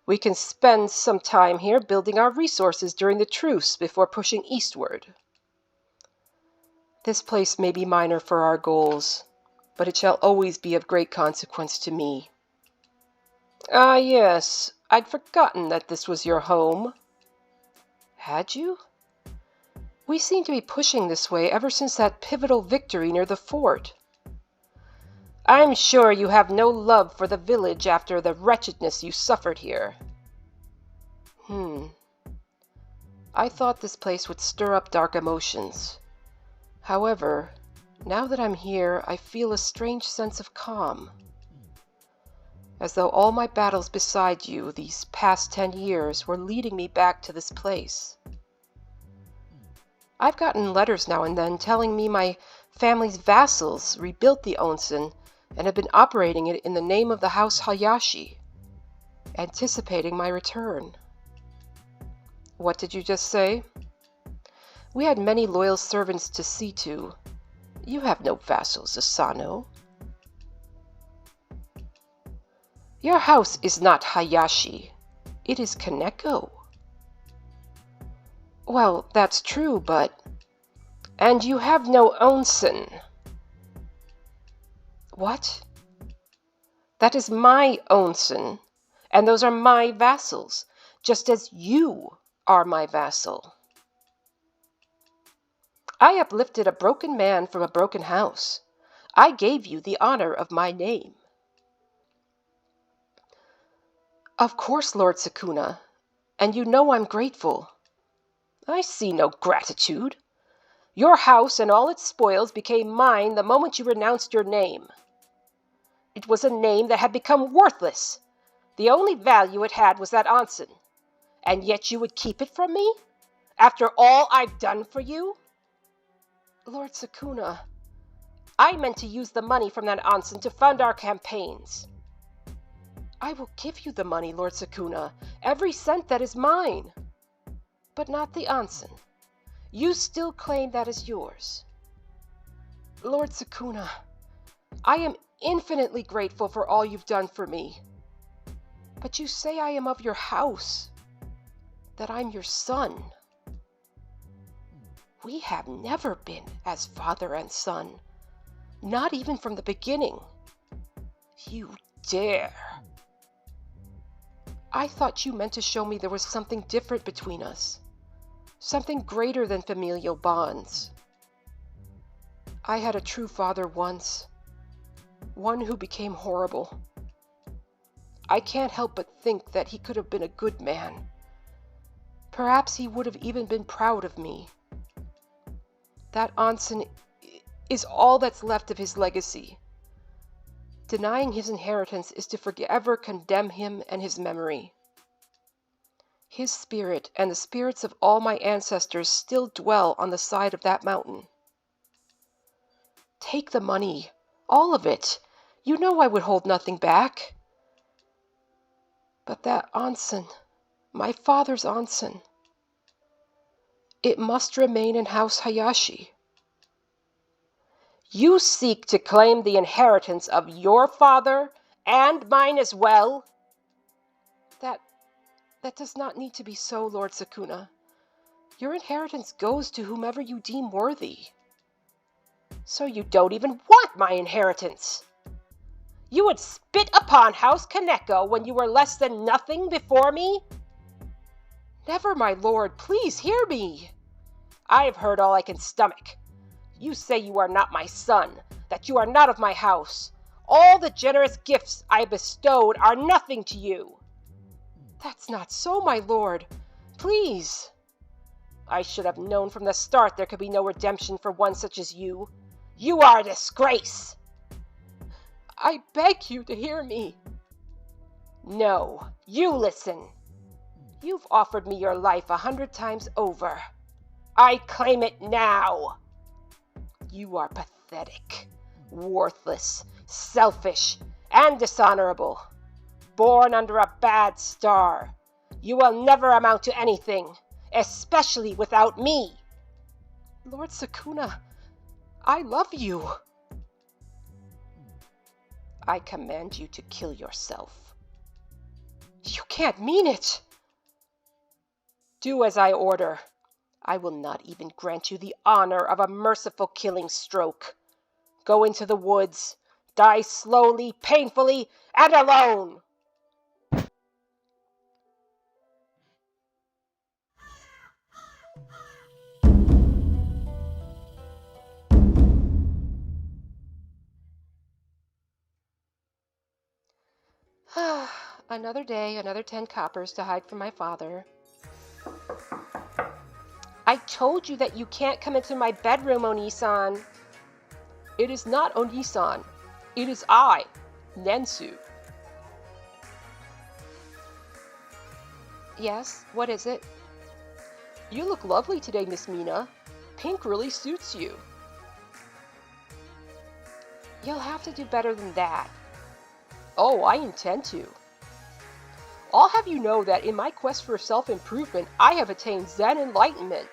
[SPEAKER 2] We can spend some time here building our resources during the truce before pushing eastward. This place may be minor for our goals, but it shall always be of great consequence to me. Ah, yes, I'd forgotten that this was your home. Had you? We seem to be pushing this way ever since that pivotal victory near the fort. I'm sure you have no love for the village after the wretchedness you suffered here. I thought this place would stir up dark emotions. However, now that I'm here, I feel a strange sense of calm. As though all my battles beside you these past 10 years were leading me back to this place. I've gotten letters now and then telling me my family's vassals rebuilt the Onsen and have been operating it in the name of the House Hayashi, anticipating my return. What did you just say? We had many loyal servants to see to. You have no vassals, Asano. Your house is not Hayashi. It is Kaneko. Well, that's true, but... And you have no Onsen. What? That is my Onsen, and those are my vassals, just as you are my vassal. I uplifted a broken man from a broken house. I gave you the honor of my name. Of course, Lord Sukuna, and you know I'm grateful. I see no gratitude. Your house and all its spoils became mine the moment you renounced your name. It was a name that had become worthless. The only value it had was that Onsen. And yet you would keep it from me? After all I've done for you? Lord Sukuna, I meant to use the money from that onsen to fund our campaigns. I will give you the money, Lord Sukuna, every cent that is mine. But not the onsen. You still claim that is yours. Lord Sukuna, I am infinitely grateful for all you've done for me. But you say I am of your house, that I'm your son. We have never been as father and son, not even from the beginning. You dare. I thought you meant to show me there was something different between us, something greater than familial bonds. I had a true father once, one who became horrible. I can't help but think that he could have been a good man. Perhaps he would have even been proud of me. That onsen is all that's left of his legacy. Denying his inheritance is to forever condemn him and his memory. His spirit and the spirits of all my ancestors still dwell on the side of that mountain. Take the money, all of it. You know I would hold nothing back. But that onsen, my father's onsen, it must remain in House Hayashi. You seek to claim the inheritance of your father and mine as well? That does not need to be so, Lord Sukuna. Your inheritance goes to whomever you deem worthy. So you don't even want my inheritance? You would spit upon House Kaneko when you were less than nothing before me? Never, my lord, please hear me. I have heard all I can stomach. You say you are not my son, that you are not of my house. All the generous gifts I bestowed are nothing to you. That's not so, my lord. Please. I should have known from the start there could be no redemption for one such as you. You are a disgrace. I beg you to hear me. No, you listen. You've offered me your life 100 times over. I claim it now. You are pathetic, worthless, selfish, and dishonorable. Born under a bad star. You will never amount to anything, especially without me. Lord Sukuna, I love you. I command you to kill yourself. You can't mean it. Do as I order. I will not even grant you the honor of a merciful killing stroke. Go into the woods, die slowly, painfully, and alone. Another day, another 10 coppers to hide from my father. I told you that you can't come into my bedroom, Onisan. It is not Onisan. It is I, Nensu. Yes, what is it? You look lovely today, Miss Mina. Pink really suits you. You'll have to do better than that. Oh, I intend to. I'll have you know that in my quest for self-improvement, I have attained Zen enlightenment.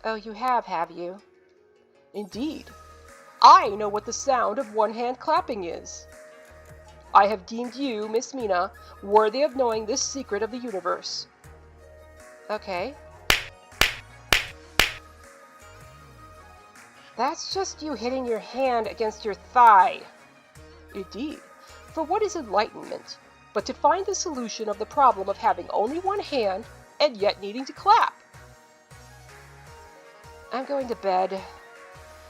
[SPEAKER 2] Oh, you have you? Indeed. I know what the sound of one-hand clapping is. I have deemed you, Miss Mina, worthy of knowing this secret of the universe. Okay. That's just you hitting your hand against your thigh. Indeed. For what is enlightenment but to find the solution of the problem of having only one hand and yet needing to clap? I'm going to bed.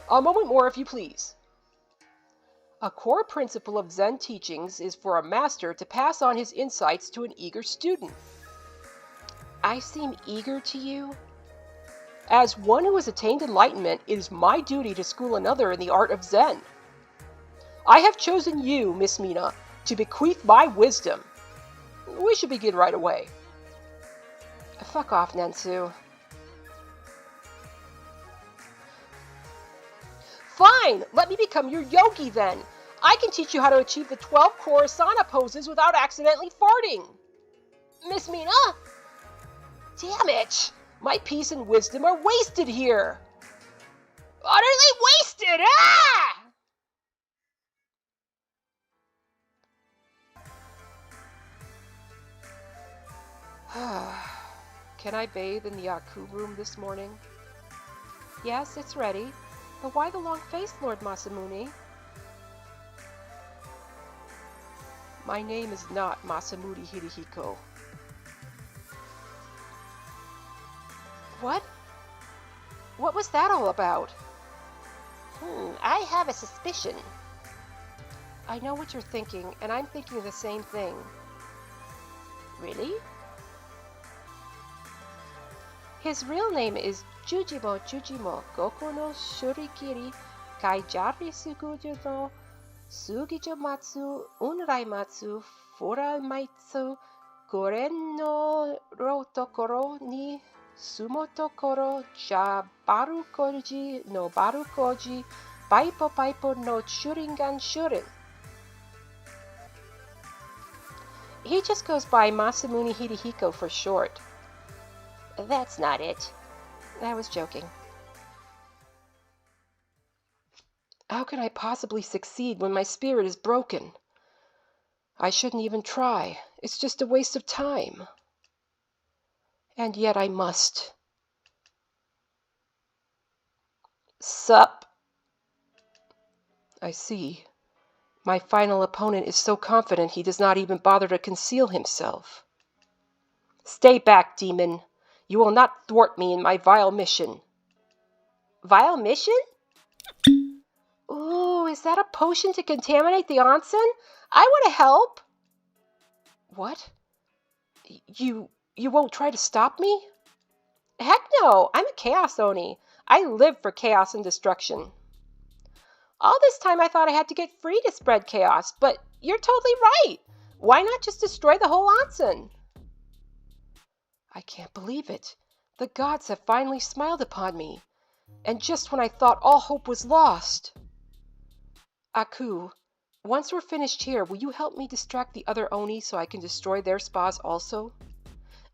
[SPEAKER 2] A moment more, if you please. A core principle of Zen teachings is for a master to pass on his insights to an eager student. I seem eager to you? As one who has attained enlightenment, it is my duty to school another in the art of Zen. I have chosen you, Miss Mina, to bequeath my wisdom. We should begin right away. Fuck off, Nensu. Fine, let me become your yogi then. I can teach you how to achieve the 12 Korasana poses without accidentally farting. Miss Mina? Damn it! My peace and wisdom are wasted here. Utterly wasted! Ah! Can I bathe in the Aku room this morning?
[SPEAKER 1] Yes, it's ready. But why the long face, Lord Masamune?
[SPEAKER 2] My name is not Masamune Hidehiko.
[SPEAKER 1] What? What was that all about?
[SPEAKER 3] I have a suspicion.
[SPEAKER 1] I know what you're thinking, and I'm thinking the same thing.
[SPEAKER 3] Really?
[SPEAKER 1] His real name is Jujimo Goko no Shurikiri Kaijari Sugujo no Sugijo Matsu Unrai Matsu Furai Maitsu Goren no Rotokoro ni Sumotokoro Jabaru Koji no Baru Koji Baipo no Shuringan Shurin. He just goes by Masamune Hidehiko for short.
[SPEAKER 3] That's not it.
[SPEAKER 1] I was joking.
[SPEAKER 2] How can I possibly succeed when my spirit is broken? I shouldn't even try. It's just a waste of time. And yet I must. Sup? I see. My final opponent is so confident he does not even bother to conceal himself. Stay back, demon. You will not thwart me in my vile mission.
[SPEAKER 3] Vile mission?
[SPEAKER 1] Ooh, is that a potion to contaminate the onsen? I want to help.
[SPEAKER 2] What? You won't try to stop me?
[SPEAKER 1] Heck no, I'm a Chaos Oni. I live for chaos and destruction. All this time I thought I had to get free to spread chaos, but you're totally right. Why not just destroy the whole onsen?
[SPEAKER 2] I can't believe it. The gods have finally smiled upon me. And just when I thought all hope was lost. Aku, once we're finished here, will you help me distract the other Oni so I can destroy their spas also?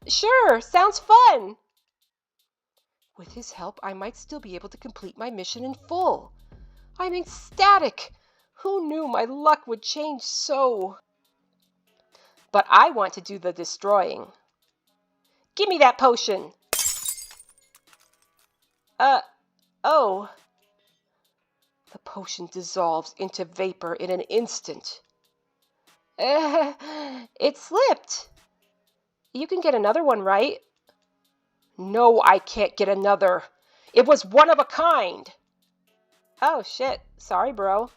[SPEAKER 1] Sure, sounds fun.
[SPEAKER 2] With his help, I might still be able to complete my mission in full. I'm ecstatic. Who knew my luck would change so?
[SPEAKER 1] But I want to do the destroying. Give me that potion. Oh.
[SPEAKER 2] The potion dissolves into vapor in an instant.
[SPEAKER 1] It slipped. You can get another one, right?
[SPEAKER 2] No, I can't get another. It was one of a kind.
[SPEAKER 1] Oh, shit. Sorry, bro.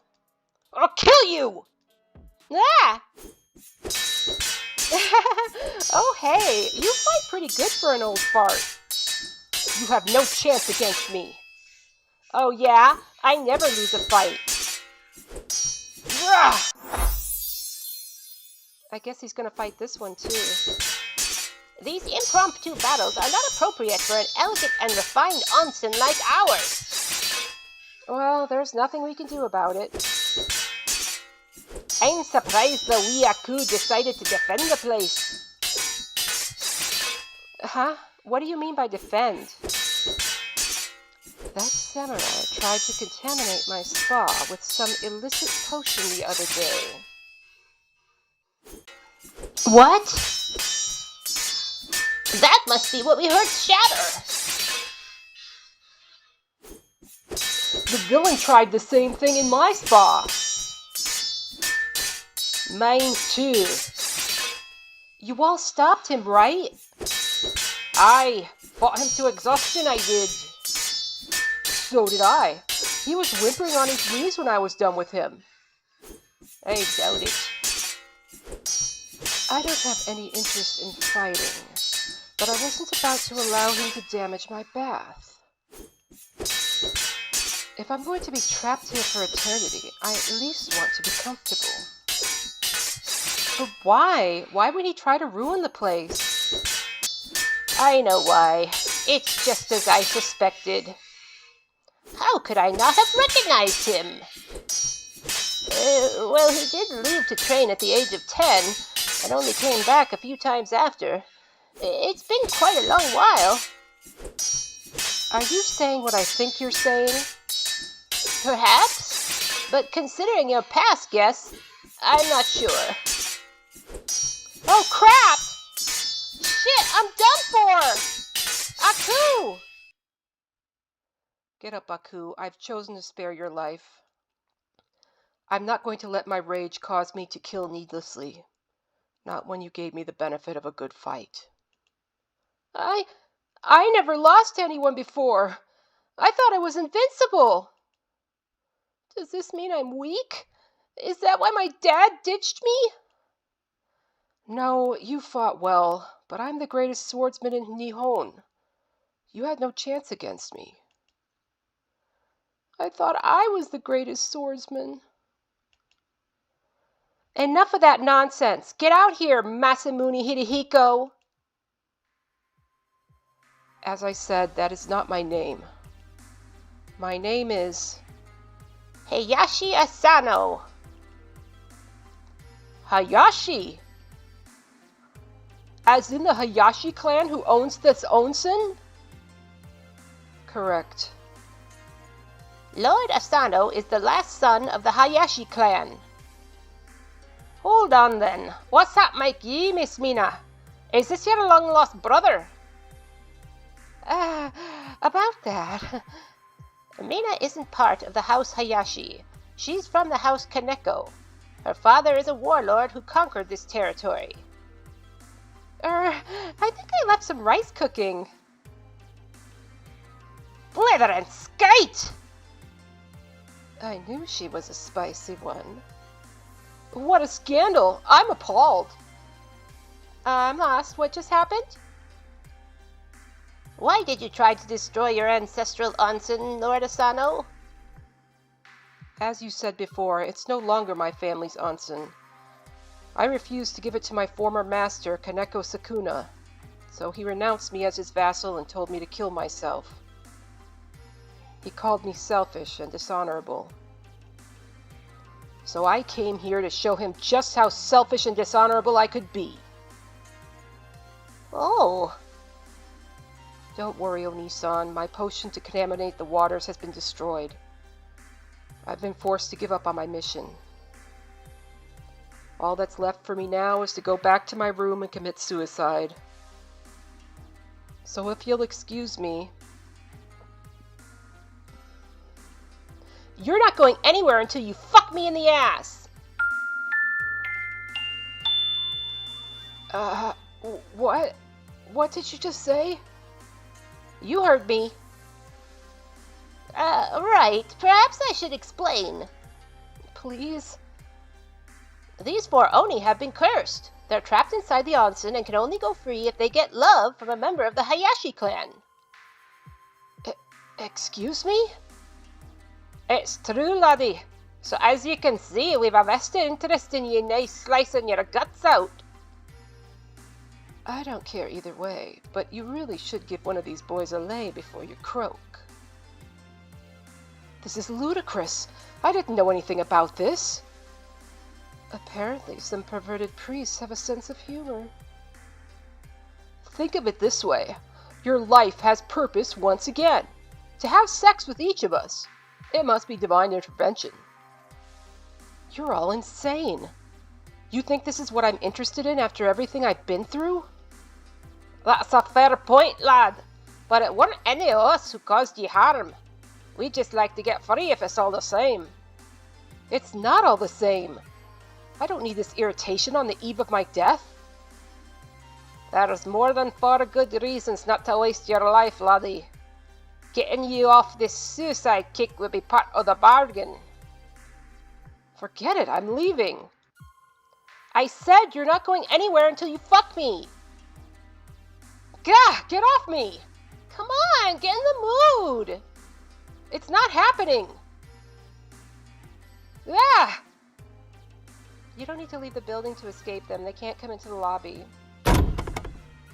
[SPEAKER 2] I'll kill you!
[SPEAKER 1] Ah! Oh, hey, you fight pretty good for an old fart.
[SPEAKER 2] You have no chance against me.
[SPEAKER 1] Oh, yeah? I never lose a fight.
[SPEAKER 2] Rah!
[SPEAKER 1] I guess he's gonna fight this one, too.
[SPEAKER 3] These impromptu battles are not appropriate for an elegant and refined onsen like ours.
[SPEAKER 1] Well, there's nothing we can do about it.
[SPEAKER 3] I'm surprised the wee Aku decided to defend the place.
[SPEAKER 1] Huh? What do you mean by defend?
[SPEAKER 2] That samurai tried to contaminate my spa with some illicit potion the other day.
[SPEAKER 3] What? That must be what we heard shatter.
[SPEAKER 2] The villain tried the same thing in my spa.
[SPEAKER 3] Mine too.
[SPEAKER 2] You all stopped him, right?
[SPEAKER 3] I fought him to exhaustion, I did.
[SPEAKER 2] So did I. He was whimpering on his knees when I was done with him.
[SPEAKER 3] I doubt it.
[SPEAKER 2] I don't have any interest in fighting, but I wasn't about to allow him to damage my bath. If I'm going to be trapped here for eternity, I at least want to be comfortable.
[SPEAKER 1] But why? Why would he try to ruin the place?
[SPEAKER 3] I know why. It's just as I suspected. How could I not have recognized him? Well, he did leave to train at the age of 10 and only came back a few times after. It's been quite a long while.
[SPEAKER 1] Are you saying what I think you're saying?
[SPEAKER 3] Perhaps, but considering your past guess, I'm not sure. Oh crap! Shit, I'm done for! Aku!
[SPEAKER 1] Get up, Aku. I've chosen to spare your life. I'm not going to let my rage cause me to kill needlessly. Not when you gave me the benefit of a good fight.
[SPEAKER 2] I never lost anyone before. I thought I was invincible. Does this mean I'm weak? Is that why my dad ditched me?
[SPEAKER 1] No, you fought well, but I'm the greatest swordsman in Nihon. You had no chance against me.
[SPEAKER 2] I thought I was the greatest swordsman. Enough of that nonsense. Get out here, Masamune Hidehiko.
[SPEAKER 1] As I said, that is not my name. My name is
[SPEAKER 3] Hayashi Asano.
[SPEAKER 2] Hayashi? As in the Hayashi clan who owns this onsen?
[SPEAKER 1] correct.
[SPEAKER 3] Lord Asano is the last son of the Hayashi clan. Hold on then. What's that make ye, Miss Mina? Is this your long-lost brother?
[SPEAKER 2] About that.
[SPEAKER 3] Mina isn't part of the House Hayashi. She's from the House Kaneko. Her father is a warlord who conquered this territory.
[SPEAKER 2] I think I left some rice cooking.
[SPEAKER 3] Blither and skate!
[SPEAKER 1] I knew she was a spicy one.
[SPEAKER 2] What a scandal! I'm appalled. I'm lost. What just happened?
[SPEAKER 3] Why did you try to destroy your ancestral onsen, Lord Asano?
[SPEAKER 1] As you said before, it's no longer my family's onsen. I refused to give it to my former master, Kaneko Sakuna, so he renounced me as his vassal and told me to kill myself. He called me selfish and dishonorable. So I came here to show him just how selfish and dishonorable I could be.
[SPEAKER 3] Oh.
[SPEAKER 1] Don't worry, Oni-san. My potion to contaminate the waters has been destroyed. I've been forced to give up on my mission. All that's left for me now is to go back to my room and commit suicide. So if you'll excuse me...
[SPEAKER 3] You're not going anywhere until you fuck me in the ass!
[SPEAKER 2] What? What did you just say?
[SPEAKER 3] You heard me. Right. Perhaps I should explain.
[SPEAKER 2] Please?
[SPEAKER 3] These 4 Oni have been cursed. They're trapped inside the onsen and can only go free if they get love from a member of the Hayashi clan.
[SPEAKER 2] Excuse me?
[SPEAKER 3] It's true, laddie. So as you can see, we've a vested interest in you nice slicing your guts out.
[SPEAKER 1] I don't care either way, but you really should give one of these boys a lay before you croak.
[SPEAKER 2] This is ludicrous. I didn't know anything about this.
[SPEAKER 1] Apparently, some perverted priests have a sense of humor.
[SPEAKER 2] Think of it this way. Your life has purpose once again. To have sex with each of us. It must be divine intervention.
[SPEAKER 1] You're all insane. You think this is what I'm interested in after everything I've been through?
[SPEAKER 3] That's a fair point, lad. But it weren't any of us who caused ye harm. We'd just like to get free if it's all the same.
[SPEAKER 2] It's not all the same. I don't need this irritation on the eve of my death.
[SPEAKER 3] There's more than 4 good reasons not to waste your life, laddie. Getting you off this suicide kick would be part of the bargain.
[SPEAKER 2] Forget it, I'm leaving.
[SPEAKER 3] I said you're not going anywhere until you fuck me.
[SPEAKER 2] Gah, get off me!
[SPEAKER 3] Come on, get in the mood.
[SPEAKER 2] It's not happening.
[SPEAKER 1] Ah! You don't need to leave the building to escape them. They can't come into the lobby.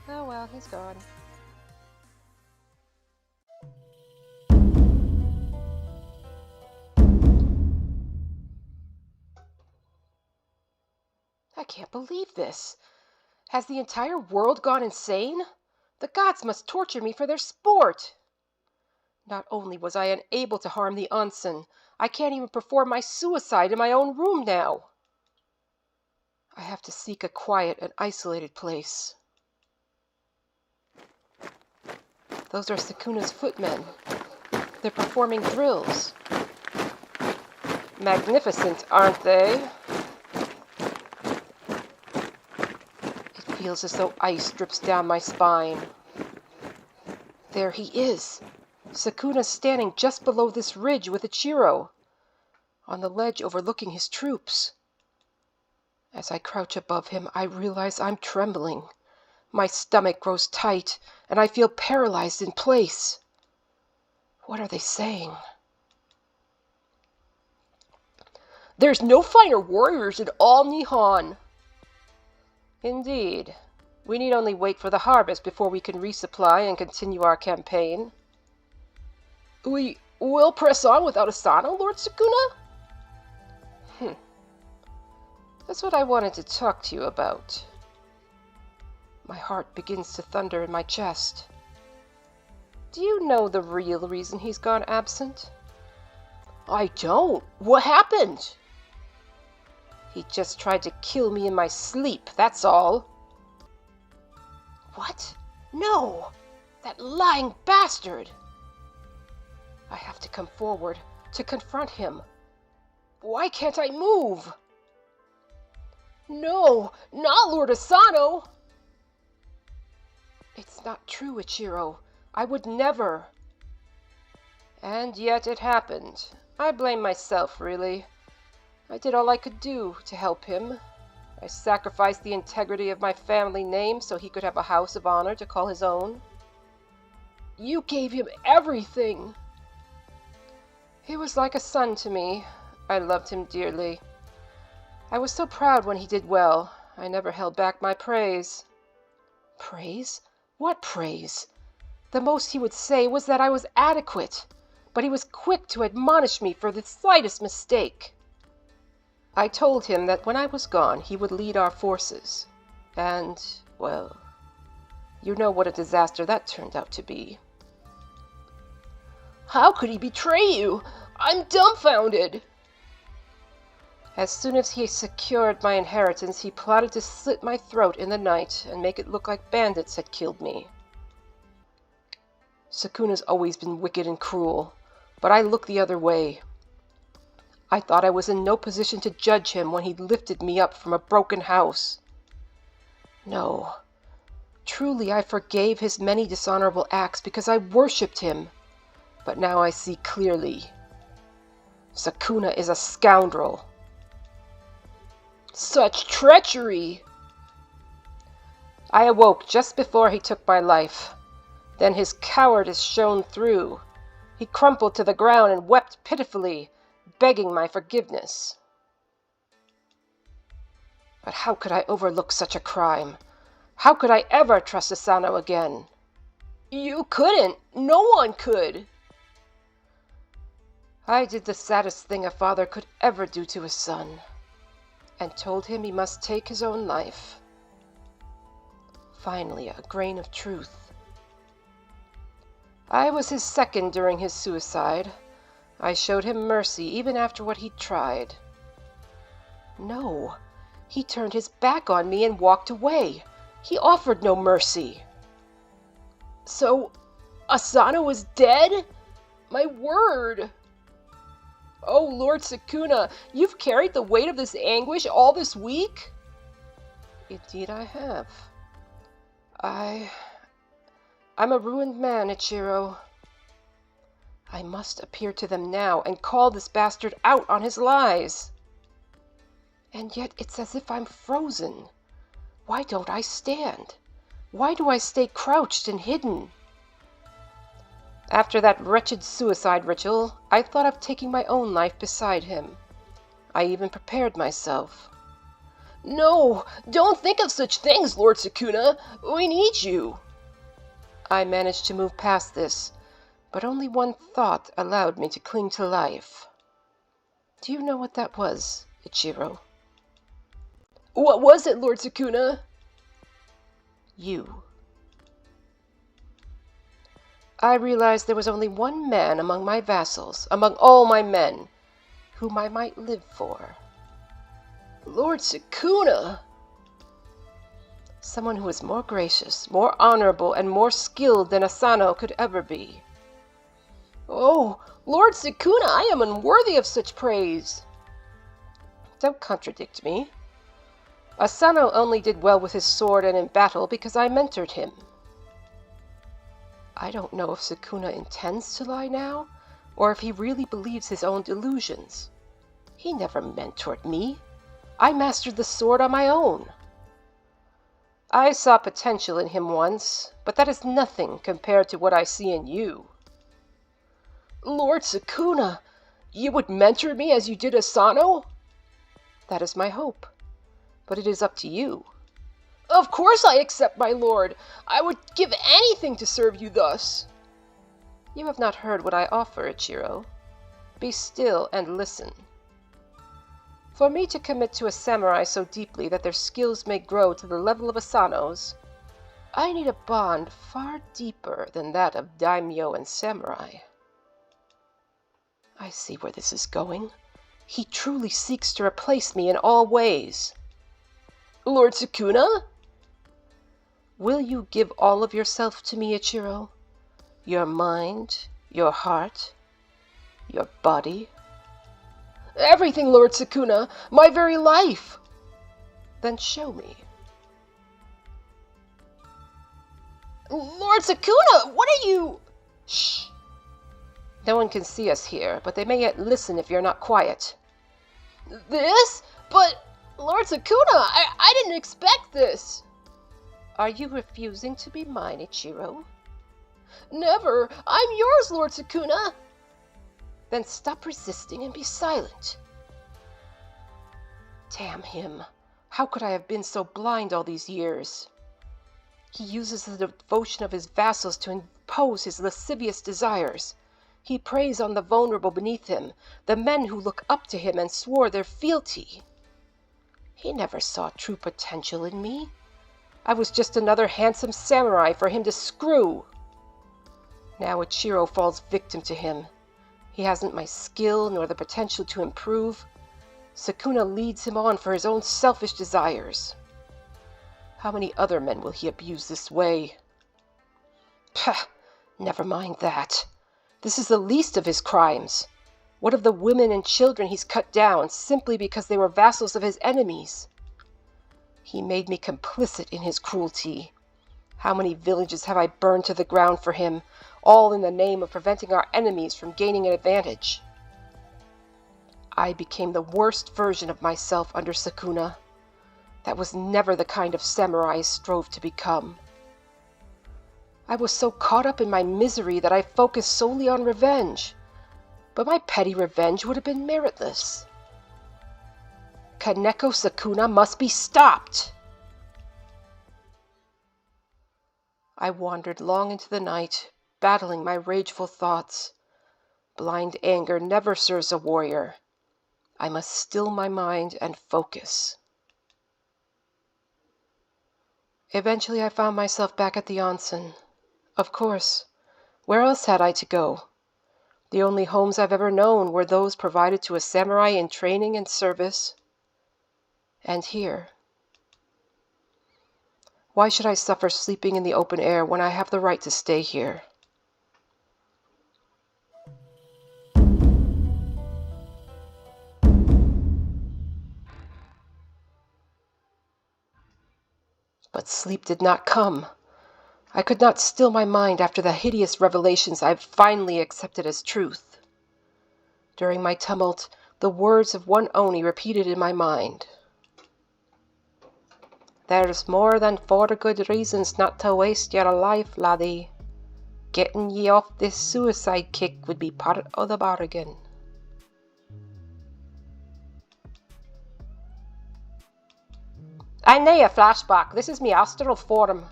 [SPEAKER 1] Oh well, he's gone.
[SPEAKER 2] I can't believe this. Has the entire world gone insane? The gods must torture me for their sport. Not only was I unable to harm the Onsen, I can't even perform my suicide in my own room now. I have to seek a quiet and isolated place. Those are Sukuna's footmen. They're performing drills. Magnificent, aren't they? It feels as though ice drips down my spine. There he is. Sukuna's standing just below this ridge with Ichiro, on the ledge overlooking his troops. As I crouch above him, I realize I'm trembling. My stomach grows tight, and I feel paralyzed in place. What are they saying? There's no finer warriors in all Nihon. Indeed. We need only wait for the harvest before we can resupply and continue our campaign. We will press on without Asano, Lord Sukuna? That's what I wanted to talk to you about. My heart begins to thunder in my chest. Do you know the real reason he's gone absent? I don't. What happened? He just tried to kill me in my sleep, that's all. What? No! That lying bastard! I have to come forward to confront him. Why can't I move? No, not Lord Asano! It's not true, Ichiro. I would never. And yet it happened. I blame myself, really. I did all I could do to help him. I sacrificed the integrity of my family name so he could have a house of honor to call his own. You gave him everything. He was like a son to me. I loved him dearly. I was so proud when he did well. I never held back my praise. Praise? What praise? The most he would say was that I was adequate, but he was quick to admonish me for the slightest mistake. I told him that when I was gone, he would lead our forces. And, well, you know what a disaster that turned out to be. How could he betray you? I'm dumbfounded! As soon as he secured my inheritance, he plotted to slit my throat in the night and make it look like bandits had killed me. Sukuna's always been wicked and cruel, but I look the other way. I thought I was in no position to judge him when he lifted me up from a broken house. No, truly I forgave his many dishonorable acts because I worshipped him, but now I see clearly. Sukuna is a scoundrel. Such treachery! I awoke just before he took my life. Then his cowardice shone through. He crumpled to the ground and wept pitifully, begging my forgiveness. But how could I overlook such a crime? How could I ever trust Asano again? You couldn't. No one could. I did the saddest thing a father could ever do to his son, and told him he must take his own life. Finally, a grain of truth. I was his second during his suicide. I showed him mercy even after what he'd tried. No, he turned his back on me and walked away. He offered no mercy. So, Asano is dead? My word! Oh, Lord Sukuna, you've carried the weight of this anguish all this week? Indeed I have. I'm a ruined man, Ichiro. I must appear to them now and call this bastard out on his lies. And yet it's as if I'm frozen. Why don't I stand? Why do I stay crouched and hidden? After that wretched suicide ritual, I thought of taking my own life beside him. I even prepared myself. No, don't think of such things, Lord Sukuna. We need you. I managed to move past this, but only one thought allowed me to cling to life. Do you know what that was, Ichiro? What was it, Lord Sukuna?
[SPEAKER 1] You. I realized there was only one man among my vassals, among all my men, whom I might live for.
[SPEAKER 2] Lord Sukuna!
[SPEAKER 1] Someone who was more gracious, more honorable, and more skilled than Asano could ever be.
[SPEAKER 2] Oh, Lord Sukuna, I am unworthy of such praise.
[SPEAKER 1] Don't contradict me. Asano only did well with his sword and in battle because I mentored him. I don't know if Sukuna intends to lie now, or if he really believes his own delusions. He never mentored me. I mastered the sword on my own. I saw potential in him once, but that is nothing compared to what I see in you.
[SPEAKER 2] Lord Sukuna, you would mentor me as you did Asano?
[SPEAKER 1] That is my hope, but it is up to you.
[SPEAKER 2] Of course I accept, my lord. I would give anything to serve you thus.
[SPEAKER 1] You have not heard what I offer, Ichiro. Be still and listen. For me to commit to a samurai so deeply that their skills may grow to the level of Asano's, I need a bond far deeper than that of daimyo and samurai. I see where this is going. He truly seeks to replace me in all ways.
[SPEAKER 2] Lord Sukuna?
[SPEAKER 1] Will you give all of yourself to me, Ichiro? Your mind, your heart, your body?
[SPEAKER 2] Everything, Lord Sukuna, my very life.
[SPEAKER 1] Then show me.
[SPEAKER 2] Lord Sukuna, what are you...
[SPEAKER 1] Shh. No one can see us here, but they may yet listen if you're not quiet.
[SPEAKER 2] This? But, Lord Sukuna, I didn't expect this.
[SPEAKER 1] Are you refusing to be mine, Ichiro?
[SPEAKER 2] Never. I'm yours, Lord Sukuna.
[SPEAKER 1] Then stop resisting and be silent. Damn him. How could I have been so blind all these years? He uses the devotion of his vassals to impose his lascivious desires. He preys on the vulnerable beneath him, the men who look up to him and swore their fealty. He never saw true potential in me. I was just another handsome samurai for him to screw. Now Ichiro falls victim to him. He hasn't my skill nor the potential to improve. Sukuna leads him on for his own selfish desires. How many other men will he abuse this way? Pah! Never mind that. This is the least of his crimes. What of the women and children he's cut down simply because they were vassals of his enemies? He made me complicit in his cruelty. How many villages have I burned to the ground for him, all in the name of preventing our enemies from gaining an advantage? I became the worst version of myself under Sukuna. That was never the kind of samurai I strove to become. I was so caught up in my misery that I focused solely on revenge. But my petty revenge would have been meritless. Kaneko Sukuna must be stopped! I wandered long into the night, battling my rageful thoughts. Blind anger never serves a warrior. I must still my mind and focus. Eventually I found myself back at the onsen. Of course, where else had I to go? The only homes I've ever known were those provided to a samurai in training and service. And here. Why should I suffer sleeping in the open air when I have the right to stay here? But sleep did not come. I could not still my mind after the hideous revelations I had finally accepted as truth. During my tumult, the words of one Oni repeated in my mind. There's more than 4 good reasons not to waste your life, laddie. Getting ye off this suicide kick would be part of the bargain. I nae a flashback. This is me astral form.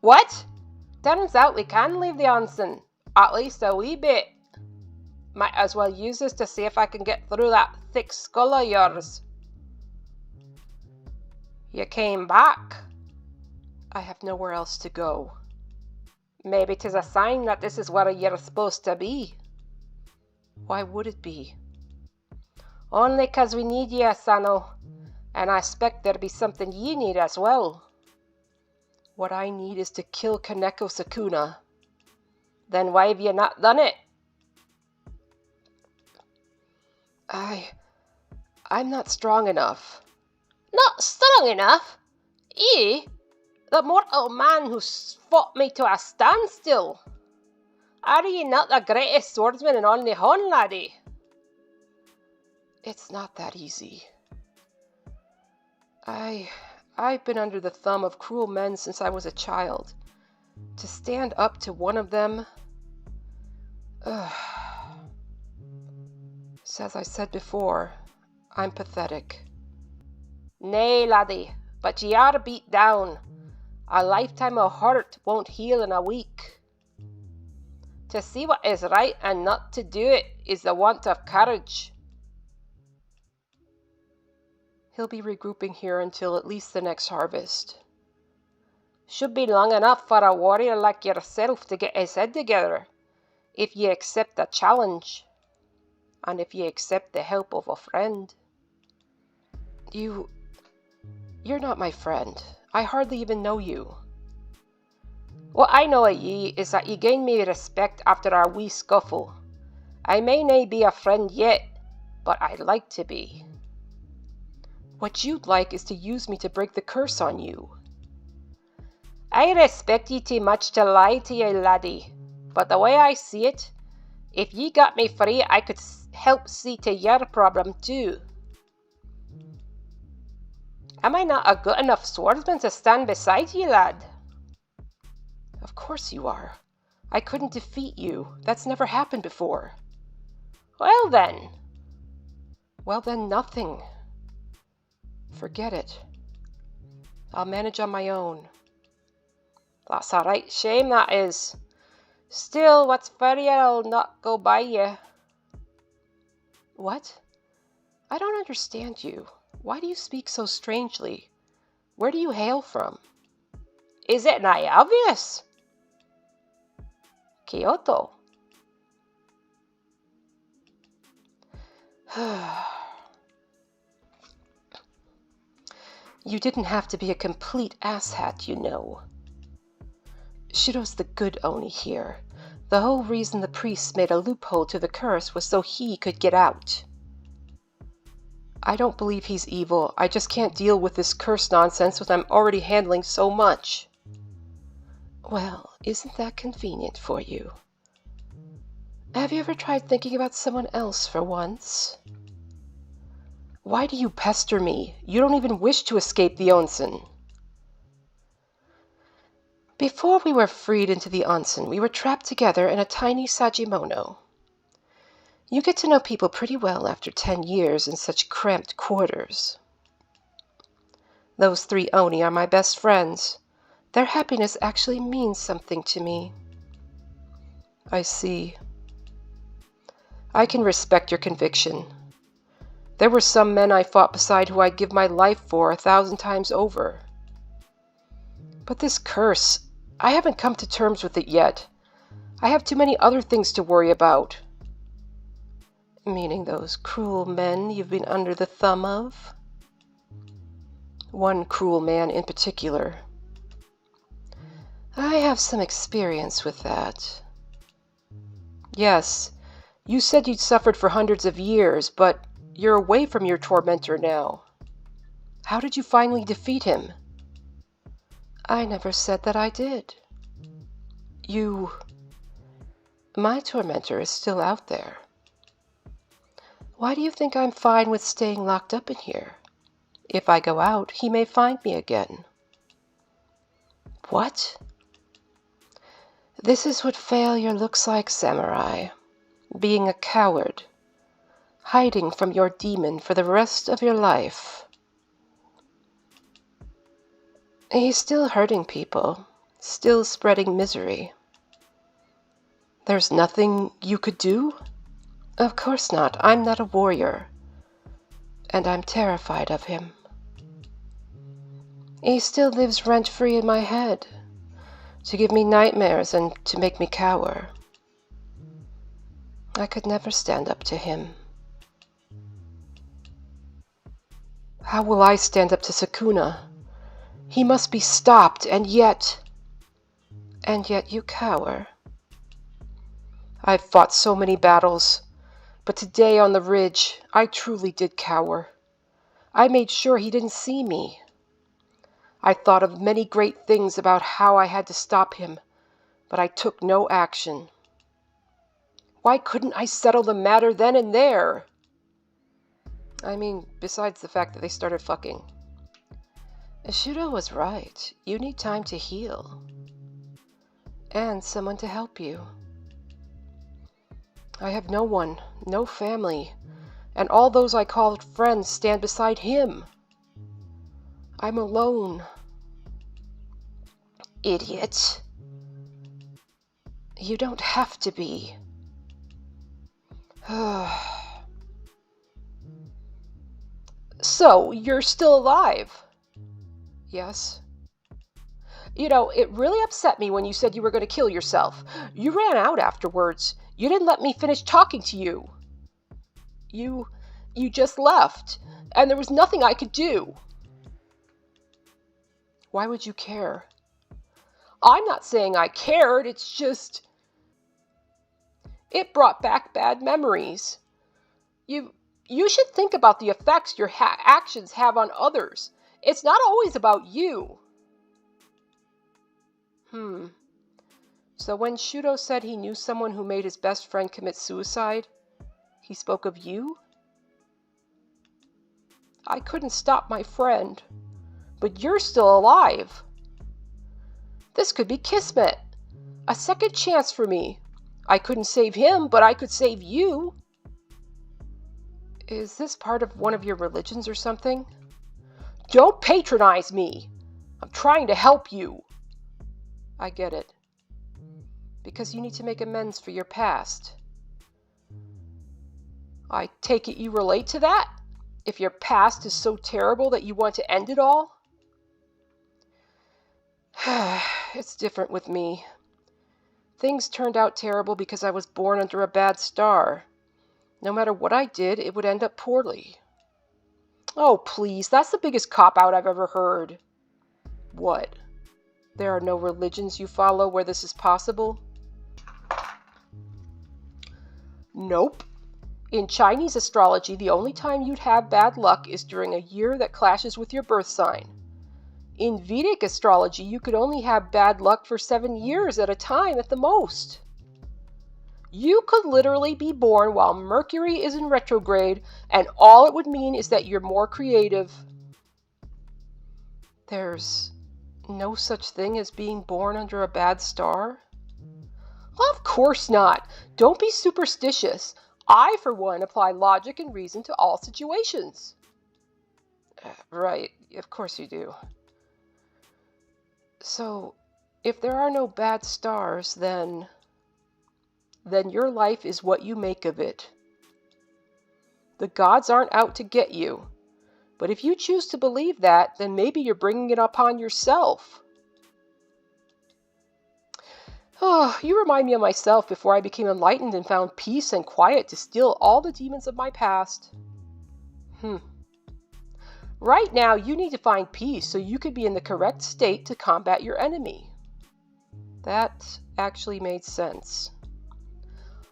[SPEAKER 1] What? Turns out we can leave the onsen. At least a wee bit. Might as well use this to see if I can get through that thick skull of yours.
[SPEAKER 2] You came back.
[SPEAKER 1] I have nowhere else to go.
[SPEAKER 2] Maybe 'tis a sign that this is where you're supposed to be.
[SPEAKER 1] Why would it be?
[SPEAKER 2] Only 'cause we need ye, Sano. And I expect there'll be something ye need as well.
[SPEAKER 1] What I need is to kill Kaneko Sakuna.
[SPEAKER 2] Then why have you not done it?
[SPEAKER 1] I'm not strong enough.
[SPEAKER 2] Not strong enough? Ye? The mortal man who fought me to a standstill? Are ye not the greatest swordsman in all Nihon, laddie?
[SPEAKER 1] It's not that easy. I've been under the thumb of cruel men since I was a child. To stand up to one of them... So as I said before, I'm pathetic.
[SPEAKER 2] Nay, laddie, but ye are beat down. A lifetime of hurt won't heal in a week. To see what is right and not to do it is the want of courage.
[SPEAKER 1] He'll be regrouping here until at least the next harvest.
[SPEAKER 2] Should be long enough for a warrior like yourself to get his head together, if ye accept the challenge, and if ye accept the help of a friend.
[SPEAKER 1] You're not my friend. I hardly even know you.
[SPEAKER 2] What I know of ye is that ye gained me respect after our wee scuffle. I may nae be a friend yet, but I'd like to be.
[SPEAKER 1] What you'd like is to use me to break the curse on you.
[SPEAKER 2] I respect ye too much to lie to ye, laddie, but the way I see it, if ye got me free, I could help see to your problem too. Am I not a good enough swordsman to stand beside ye, lad?
[SPEAKER 1] Of course you are. I couldn't defeat you. That's never happened before.
[SPEAKER 2] Well then,
[SPEAKER 1] nothing. Forget it. I'll manage on my own.
[SPEAKER 2] That's a right shame, that is. Still, what's for ye'll not go by ye.
[SPEAKER 1] What? I don't understand you. Why do you speak so strangely? Where do you hail from?
[SPEAKER 2] Is it nigh obvious? Kyoto.
[SPEAKER 1] You didn't have to be a complete asshat, you know. Shiro's the good Oni here. The whole reason the priests made a loophole to the curse was so he could get out. I don't believe he's evil. I just can't deal with this curse nonsense when I'm already handling so much. Well, isn't that convenient for you? Have you ever tried thinking about someone else for once? Why do you pester me? You don't even wish to escape the Onsen. Before we were freed into the Onsen, we were trapped together in a tiny sajimono. You get to know people pretty well after 10 years in such cramped quarters. Those 3 Oni are my best friends. Their happiness actually means something to me. I see. I can respect your conviction. There were some men I fought beside who I'd give my life for 1,000 times over. But this curse, I haven't come to terms with it yet. I have too many other things to worry about. Meaning those cruel men you've been under the thumb of? One cruel man in particular. I have some experience with that. Yes, you said you'd suffered for hundreds of years, but you're away from your tormentor now. How did you finally defeat him? I never said that I did. My tormentor is still out there. Why do you think I'm fine with staying locked up in here? If I go out, he may find me again. What? This is what failure looks like, samurai. Being a coward. Hiding from your demon for the rest of your life. He's still hurting people. Still spreading misery. There's nothing you could do? Of course not. I'm not a warrior. And I'm terrified of him.
[SPEAKER 2] He still lives rent-free in my head, to give me nightmares and to make me cower. I could never stand up to him. How will I stand up to Sukuna? He must be stopped, and yet you cower. I've fought so many battles, but today on the ridge, I truly did cower. I made sure he didn't see me. I thought of many great things about how I had to stop him, but I took no action. Why couldn't I settle the matter then and there? I mean, besides the fact that they started fucking. Shudo was right. You need time to heal. And someone to help you. I have no one, no family, and all those I called friends stand beside him. I'm alone. Idiot. You don't have to be. So, you're still alive? Yes. You know, it really upset me when you said you were going to kill yourself. You ran out afterwards. You didn't let me finish talking to you. You just left, and there was nothing I could do. Why would you care? I'm not saying I cared, it's just... It brought back bad memories. You should think about the effects your actions have on others. It's not always about you. So when Shudo said he knew someone who made his best friend commit suicide, he spoke of you? I couldn't stop my friend, but you're still alive. This could be kismet. A second chance for me. I couldn't save him, but I could save you. Is this part of one of your religions or something? Don't patronize me. I'm trying to help you. I get it. Because you need to make amends for your past. I take it you relate to that? If your past is so terrible that you want to end it all? It's different with me. Things turned out terrible because I was born under a bad star. No matter what I did, it would end up poorly. Oh, please, that's the biggest cop-out I've ever heard. What? There are no religions you follow where this is possible? Nope. In Chinese astrology, the only time you'd have bad luck is during a year that clashes with your birth sign. In Vedic astrology, you could only have bad luck for 7 years at a time at the most. You could literally be born while Mercury is in retrograde, and all it would mean is that you're more creative. There's no such thing as being born under a bad star? Of course not. Don't be superstitious. I, for one, apply logic and reason to all situations. Right, of course you do. So, if there are no bad stars, then your life is what you make of it. The gods aren't out to get you. But if you choose to believe that, then maybe you're bringing it upon yourself. Oh, you remind me of myself before I became enlightened and found peace and quiet to still all the demons of my past. Right now, you need to find peace so you could be in the correct state to combat your enemy. That actually made sense.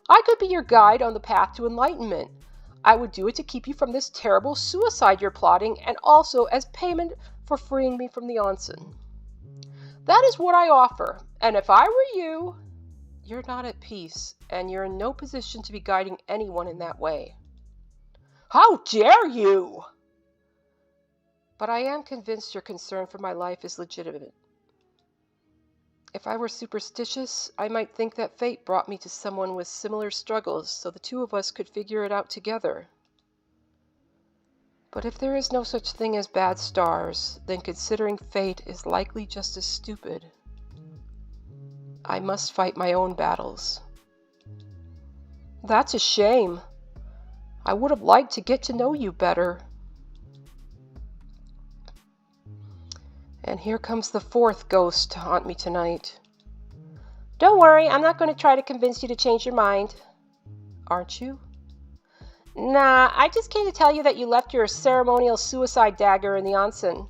[SPEAKER 2] I could be your guide on the path to enlightenment. I would do it to keep you from this terrible suicide you're plotting and also as payment for freeing me from the Onsen. That is what I offer, and if I were you, you're not at peace, and you're in no position to be guiding anyone in that way. How dare you! But I am convinced your concern for my life is legitimate. If I were superstitious, I might think that fate brought me to someone with similar struggles so the two of us could figure it out together. But if there is no such thing as bad stars, then considering fate is likely just as stupid. I must fight my own battles. That's a shame. I would have liked to get to know you better. And here comes the fourth ghost to haunt me tonight.
[SPEAKER 1] Don't worry, I'm not going to try to convince you to change your mind.
[SPEAKER 2] Aren't you?
[SPEAKER 1] Nah, I just came to tell you that you left your ceremonial suicide dagger in the onsen.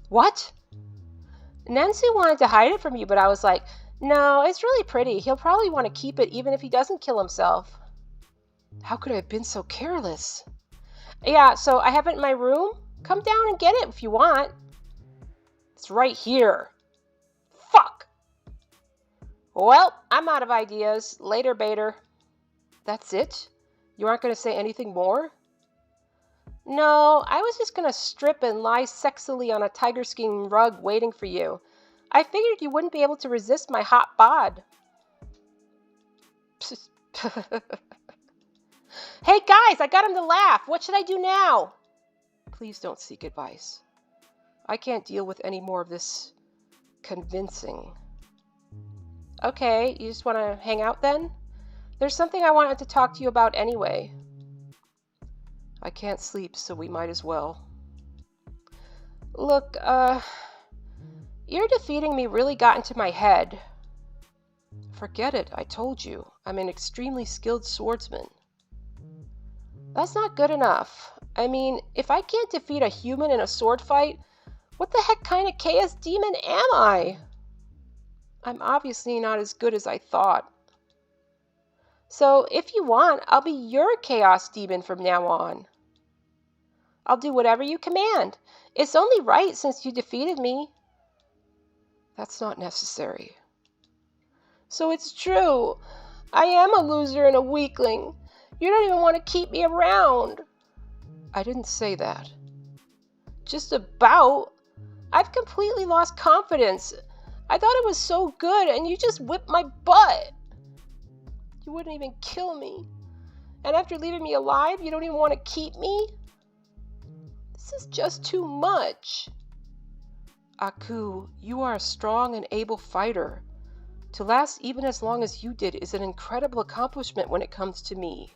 [SPEAKER 2] What?
[SPEAKER 1] Nancy wanted to hide it from you, but I was like, no, it's really pretty. He'll probably want to keep it even if he doesn't kill himself.
[SPEAKER 2] How could I have been so careless?
[SPEAKER 1] Yeah, so I have it in my room. Come down and get it if you want.
[SPEAKER 2] It's right here.
[SPEAKER 1] Fuck! Well, I'm out of ideas. Later, Bader.
[SPEAKER 2] That's it? You aren't going to say anything more?
[SPEAKER 1] No, I was just going to strip and lie sexily on a tiger skin rug waiting for you. I figured you wouldn't be able to resist my hot bod. Hey guys, I got him to laugh. What should I do now?
[SPEAKER 2] Please don't seek advice. I can't deal with any more of this convincing.
[SPEAKER 1] Okay, you just want to hang out then? There's something I wanted to talk to you about anyway.
[SPEAKER 2] I can't sleep, so we might as well.
[SPEAKER 1] Look, your defeating me really got into my head.
[SPEAKER 2] Forget it, I told you. I'm an extremely skilled swordsman.
[SPEAKER 1] That's not good enough. I mean, if I can't defeat a human in a sword fight, what the heck kind of chaos demon am I?
[SPEAKER 2] I'm obviously not as good as I thought.
[SPEAKER 1] So, if you want, I'll be your chaos demon from now on. I'll do whatever you command. It's only right since you defeated me.
[SPEAKER 2] That's not necessary.
[SPEAKER 1] So it's true. I am a loser and a weakling. You don't even want to keep me around.
[SPEAKER 2] I didn't say that.
[SPEAKER 1] Just about. I've completely lost confidence. I thought it was so good, and you just whipped my butt. You wouldn't even kill me. And after leaving me alive, you don't even want to keep me? This is just too much.
[SPEAKER 2] Aku, you are a strong and able fighter. To last even as long as you did is an incredible accomplishment when it comes to me.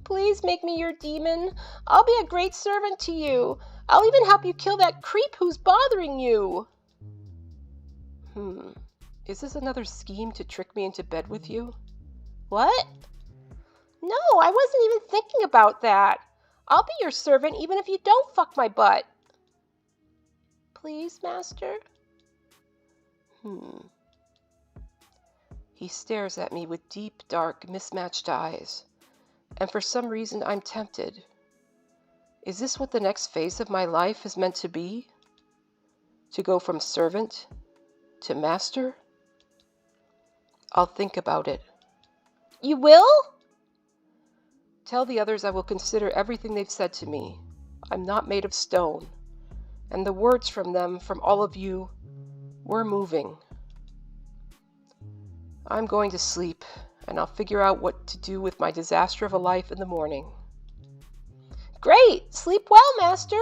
[SPEAKER 1] Please make me your demon. I'll be a great servant to you. I'll even help you kill that creep who's bothering you.
[SPEAKER 2] Is this another scheme to trick me into bed with you?
[SPEAKER 1] What? No, I wasn't even thinking about that. I'll be your servant even if you don't fuck my butt. Please, master?
[SPEAKER 2] He stares at me with deep, dark, mismatched eyes. And for some reason, I'm tempted. Is this what the next phase of my life is meant to be? To go from servant to master? I'll think about it.
[SPEAKER 1] You will?
[SPEAKER 2] Tell the others I will consider everything they've said to me. I'm not made of stone. And the words from them, from all of you, were moving. I'm going to sleep, and I'll figure out what to do with my disaster of a life in the morning.
[SPEAKER 1] Great! Sleep well, master!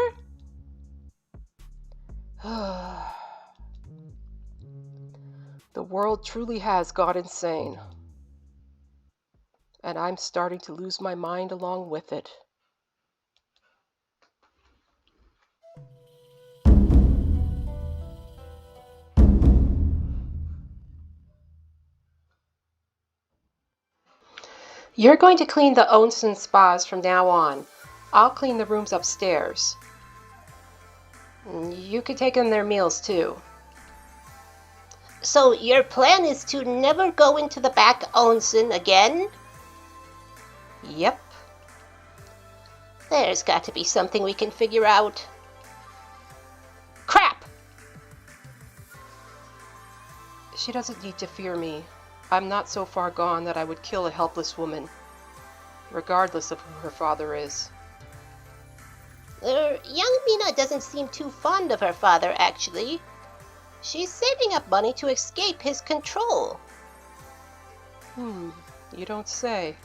[SPEAKER 2] The world truly has gone insane. And I'm starting to lose my mind along with it.
[SPEAKER 1] You're going to clean the Onsen spas from now on. I'll clean the rooms upstairs. You could take them their meals too.
[SPEAKER 3] So your plan is to never go into the back onsen again?
[SPEAKER 1] Yep.
[SPEAKER 3] There's got to be something we can figure out. Crap!
[SPEAKER 2] She doesn't need to fear me. I'm not so far gone that I would kill a helpless woman, regardless of who her father is.
[SPEAKER 3] Young Mina doesn't seem too fond of her father, actually. She's saving up money to escape his control.
[SPEAKER 2] You don't say.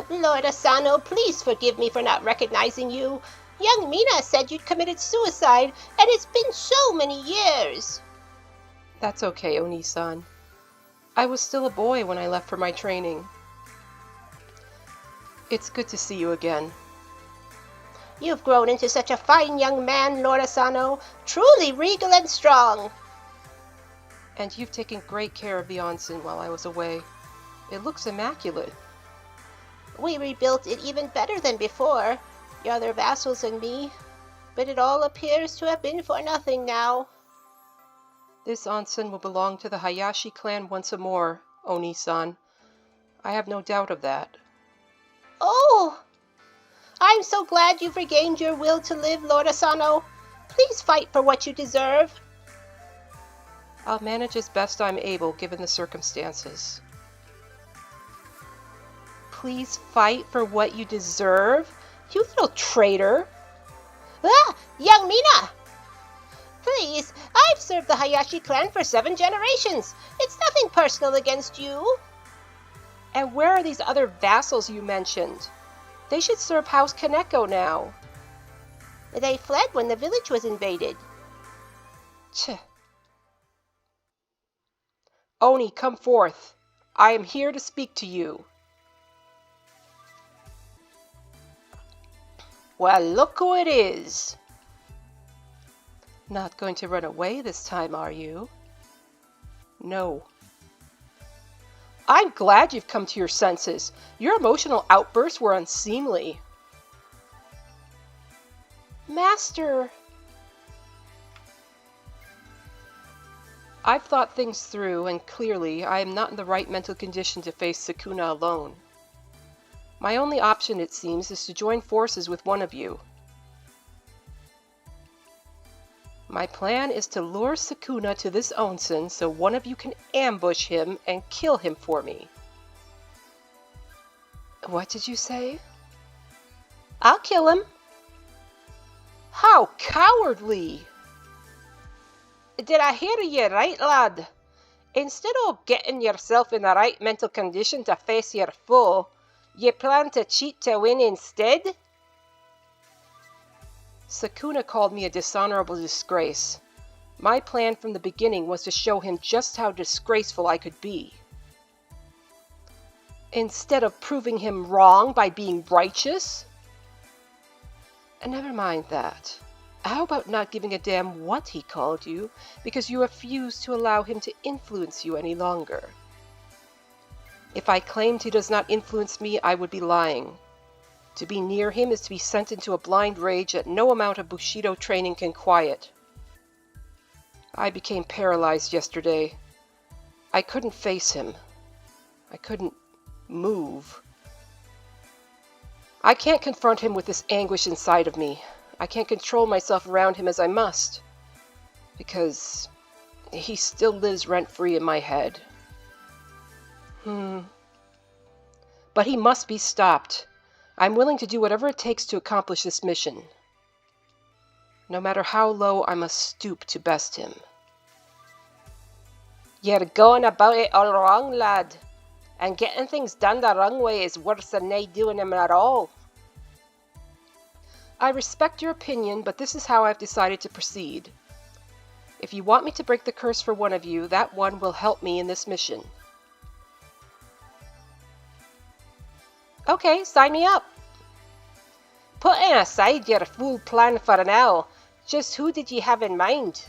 [SPEAKER 3] Lord Asano, please forgive me for not recognizing you. Young Mina said you'd committed suicide, and it's been so many years.
[SPEAKER 2] That's okay, Oni-san. I was still a boy when I left for my training. It's good to see you again.
[SPEAKER 3] You've grown into such a fine young man, Lord Asano, truly regal and strong.
[SPEAKER 2] And you've taken great care of the onsen while I was away. It looks immaculate.
[SPEAKER 3] We rebuilt it even better than before, your other vassals and me, but it all appears to have been for nothing now.
[SPEAKER 2] This onsen will belong to the Hayashi clan once more, Oni-san. I have no doubt of that.
[SPEAKER 3] Oh! I'm so glad you've regained your will to live, Lord Asano. Please fight for what you deserve.
[SPEAKER 2] I'll manage as best I'm able, given the circumstances.
[SPEAKER 1] Please fight for what you deserve? You little traitor!
[SPEAKER 3] Ah! Young Mina! Please, I've served the Hayashi clan for 7 generations. It's nothing personal against you.
[SPEAKER 1] And where are these other vassals you mentioned? They should serve House Kaneko now.
[SPEAKER 3] They fled when the village was invaded.
[SPEAKER 1] Tch. Oni, come forth. I am here to speak to you. Well, look who it is.
[SPEAKER 2] Not going to run away this time, are you? No.
[SPEAKER 1] I'm glad you've come to your senses. Your emotional outbursts were unseemly. Master.
[SPEAKER 2] I've thought things through, and clearly I am not in the right mental condition to face Sukuna alone. My only option, it seems, is to join forces with one of you. My plan is to lure Sukuna to this onsen so one of you can ambush him and kill him for me. What did you say?
[SPEAKER 1] I'll kill him. How cowardly! Did I hear you right, lad? Instead of getting yourself in the right mental condition to face your foe, you plan to cheat to win instead?
[SPEAKER 2] Sukuna called me a dishonorable disgrace. My plan from the beginning was to show him just how disgraceful I could be.
[SPEAKER 1] Instead of proving him wrong by being righteous?
[SPEAKER 2] And never mind that. How about not giving a damn what he called you, because you refuse to allow him to influence you any longer? If I claimed he does not influence me, I would be lying. To be near him is to be sent into a blind rage that no amount of Bushido training can quiet. I became paralyzed yesterday. I couldn't face him. I couldn't move. I can't confront him with this anguish inside of me. I can't control myself around him as I must, because he still lives rent-free in my head. But he must be stopped. I'm willing to do whatever it takes to accomplish this mission. No matter how low, I must stoop to best him.
[SPEAKER 1] You're going about it all wrong, lad. And getting things done the wrong way is worse than nae doing them at all.
[SPEAKER 2] I respect your opinion, but this is how I've decided to proceed. If you want me to break the curse for one of you, that one will help me in this mission.
[SPEAKER 1] Okay, sign me up. Putting aside your full plan for now, just who did you have in mind?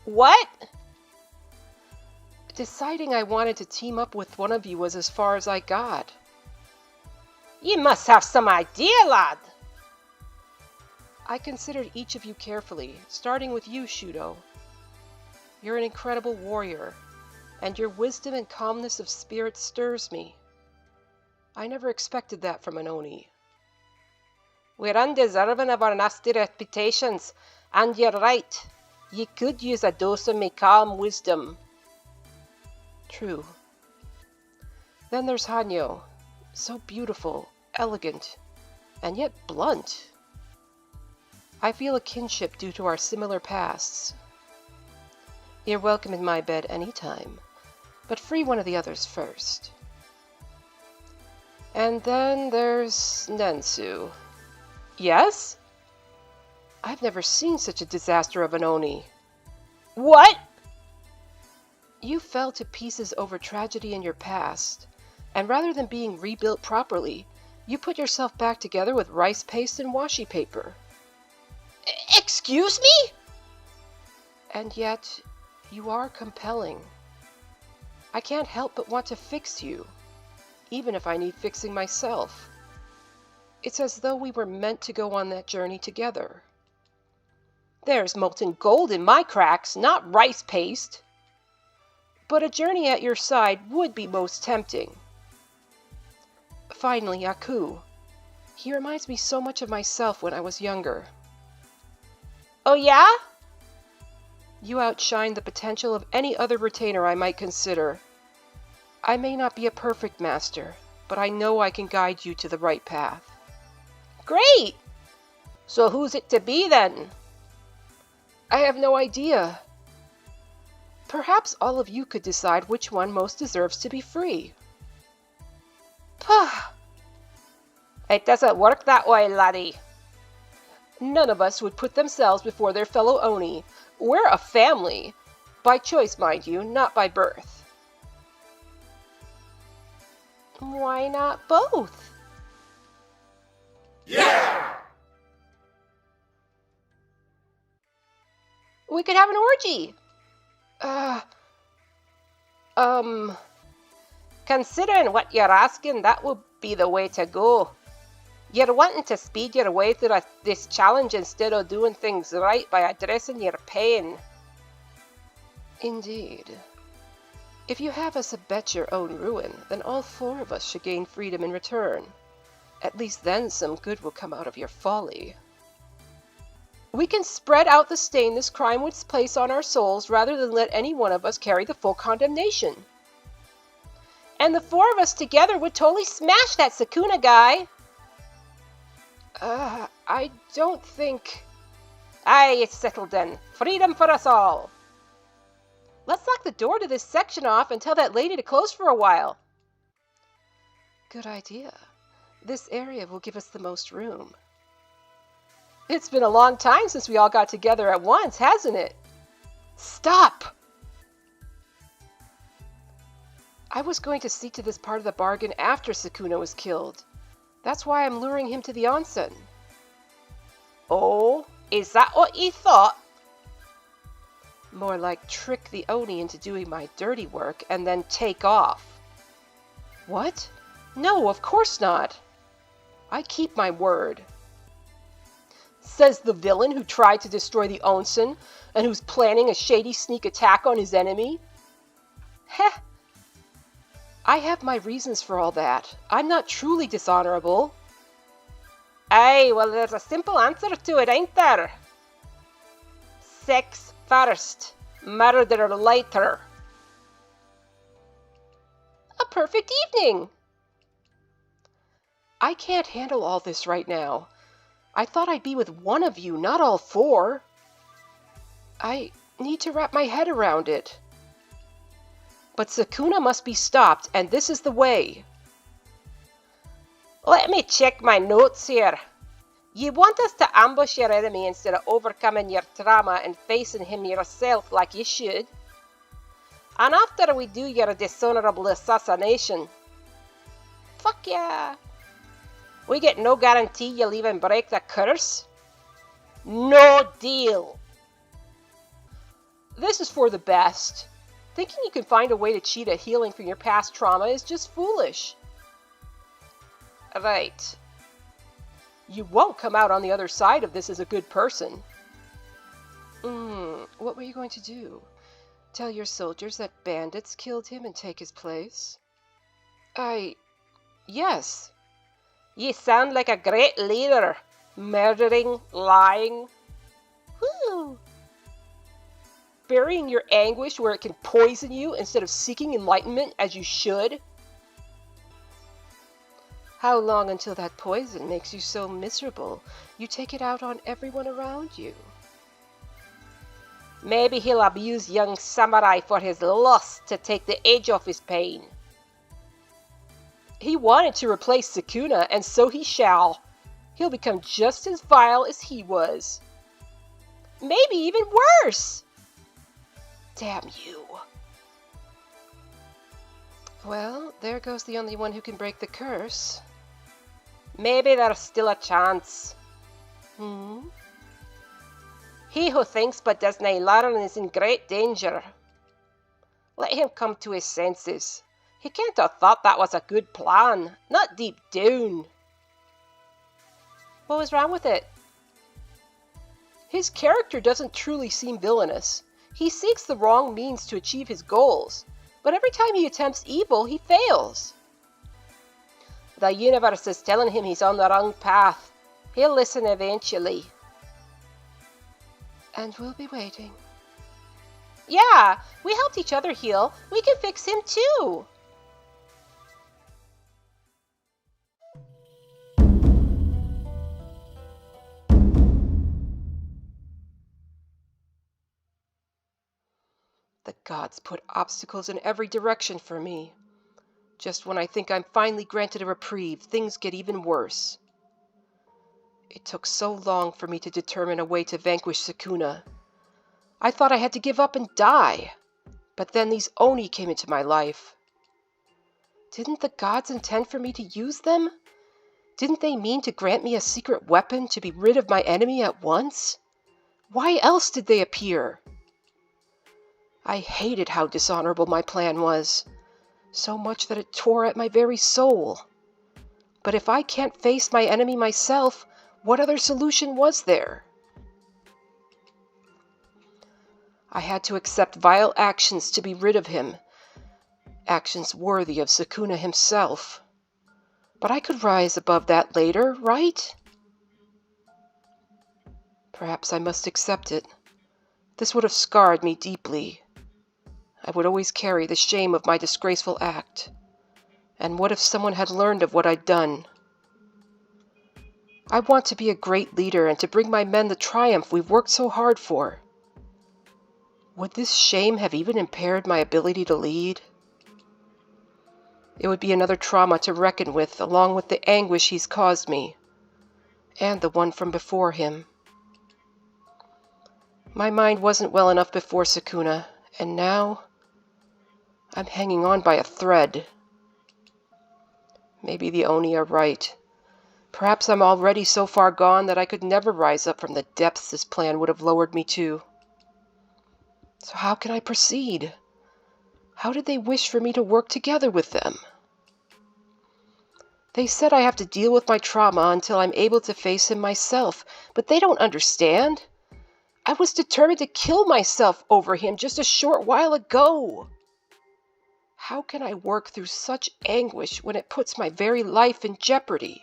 [SPEAKER 1] What?
[SPEAKER 2] Deciding I wanted to team up with one of you was as far as I got.
[SPEAKER 1] You must have some idea, lad.
[SPEAKER 2] I considered each of you carefully, starting with you, Shudo. You're an incredible warrior, and your wisdom and calmness of spirit stirs me. I never expected that from an Oni.
[SPEAKER 1] We're undeserving of our nasty reputations, and you're right. You could use a dose of me calm wisdom.
[SPEAKER 2] True. Then there's Hanyo, so beautiful, elegant, and yet blunt. I feel a kinship due to our similar pasts. You're welcome in my bed anytime, but free one of the others first. And then there's Nensu.
[SPEAKER 1] Yes?
[SPEAKER 2] I've never seen such a disaster of an Oni.
[SPEAKER 1] What?
[SPEAKER 2] You fell to pieces over tragedy in your past, and rather than being rebuilt properly, you put yourself back together with rice paste and washi paper.
[SPEAKER 3] Excuse me?
[SPEAKER 2] And yet, you are compelling. I can't help but want to fix you, even if I need fixing myself. It's as though we were meant to go on that journey together.
[SPEAKER 3] There's molten gold in my cracks, not rice paste.
[SPEAKER 2] But a journey at your side would be most tempting. Finally, Aku. He reminds me so much of myself when I was younger.
[SPEAKER 3] Oh yeah?
[SPEAKER 2] You outshine the potential of any other retainer I might consider. I may not be a perfect master, but I know I can guide you to the right path.
[SPEAKER 3] Great! So who's it to be then?
[SPEAKER 2] I have no idea. Perhaps all of you could decide which one most deserves to be free.
[SPEAKER 3] Pah! It doesn't work that way, laddie.
[SPEAKER 2] None of us would put themselves before their fellow Oni. We're a family. By choice, mind you, not by birth.
[SPEAKER 3] Why not both?
[SPEAKER 4] Yeah!
[SPEAKER 3] We could have an orgy. Considering what you're asking, that would be the way to go. You're wanting to speed your way through this challenge instead of doing things right by addressing your pain.
[SPEAKER 2] Indeed. If you have us abet your own ruin, then all four of us should gain freedom in return. At least then some good will come out of your folly. We can spread out the stain this crime would place on our souls rather than let any one of us carry the full condemnation.
[SPEAKER 3] And the four of us together would totally smash that Sukuna guy.
[SPEAKER 2] I don't think...
[SPEAKER 3] Aye, it's settled then. Freedom for us all. Let's lock the door to this section off and tell that lady to close for a while.
[SPEAKER 2] Good idea. This area will give us the most room.
[SPEAKER 3] It's been a long time since we all got together at once, hasn't it?
[SPEAKER 2] Stop! I was going to see to this part of the bargain after Sukuna was killed. That's why I'm luring him to the onsen.
[SPEAKER 3] Oh, is that what you thought?
[SPEAKER 2] More like trick the Oni into doing my dirty work and then take off. What? No, of course not. I keep my word.
[SPEAKER 3] Says the villain who tried to destroy the Onsen and who's planning a shady sneak attack on his enemy.
[SPEAKER 2] Heh. I have my reasons for all that. I'm not truly dishonorable.
[SPEAKER 3] Aye, well, there's a simple answer to it, ain't there? Sex first, murder later.
[SPEAKER 2] A perfect evening! I can't handle all this right now. I thought I'd be with one of you, not all four. I need to wrap my head around it. But Sukuna must be stopped, and this is the way.
[SPEAKER 3] Let me check my notes here. You want us to ambush your enemy instead of overcoming your trauma and facing him yourself like you should. And after we do your dishonorable assassination, fuck yeah. We get no guarantee you'll even break the curse. No deal.
[SPEAKER 2] This is for the best. Thinking you can find a way to cheat at healing from your past trauma is just foolish.
[SPEAKER 3] Right.
[SPEAKER 2] You won't come out on the other side of this as a good person. What were you going to do? Tell your soldiers that bandits killed him and take his place? Yes.
[SPEAKER 3] You sound like a great leader. Murdering, lying.
[SPEAKER 2] Woo! Burying your anguish where it can poison you instead of seeking enlightenment as you should. How long until that poison makes you so miserable you take it out on everyone around you?
[SPEAKER 3] Maybe he'll abuse young samurai for his lust to take the edge off his pain.
[SPEAKER 2] He wanted to replace Sukuna, and so he shall. He'll become just as vile as he was.
[SPEAKER 3] Maybe even worse.
[SPEAKER 2] Damn you. Well, there goes the only one who can break the curse.
[SPEAKER 3] Maybe there's still a chance.
[SPEAKER 2] Hmm?
[SPEAKER 3] He who thinks but does not learn is in great danger. Let him come to his senses. He can't have thought that was a good plan, not deep down.
[SPEAKER 2] What was wrong with it?
[SPEAKER 3] His character doesn't truly seem villainous. He seeks the wrong means to achieve his goals, but every time he attempts evil, he fails. The universe is telling him he's on the wrong path. He'll listen eventually.
[SPEAKER 2] And we'll be waiting.
[SPEAKER 3] Yeah, we helped each other heal. We can fix him too.
[SPEAKER 2] The gods put obstacles in every direction for me. Just when I think I'm finally granted a reprieve, things get even worse. It took so long for me to determine a way to vanquish Sukuna. I thought I had to give up and die. But then these Oni came into my life. Didn't the gods intend for me to use them? Didn't they mean to grant me a secret weapon to be rid of my enemy at once? Why else did they appear? I hated how dishonorable my plan was, so much that it tore at my very soul. But if I can't face my enemy myself, what other solution was there? I had to accept vile actions to be rid of him, actions worthy of Sukuna himself. But I could rise above that later, right? Perhaps I must accept it. This would have scarred me deeply. I would always carry the shame of my disgraceful act. And what if someone had learned of what I'd done? I want to be a great leader and to bring my men the triumph we've worked so hard for. Would this shame have even impaired my ability to lead? It would be another trauma to reckon with, along with the anguish he's caused me, and the one from before him. My mind wasn't well enough before Sukuna, and now I'm hanging on by a thread. Maybe the Oni are right. Perhaps I'm already so far gone that I could never rise up from the depths this plan would have lowered me to. So how can I proceed? How did they wish for me to work together with them? They said I have to deal with my trauma until I'm able to face him myself, but they don't understand. I was determined to kill myself over him just a short while ago. How can I work through such anguish when it puts my very life in jeopardy?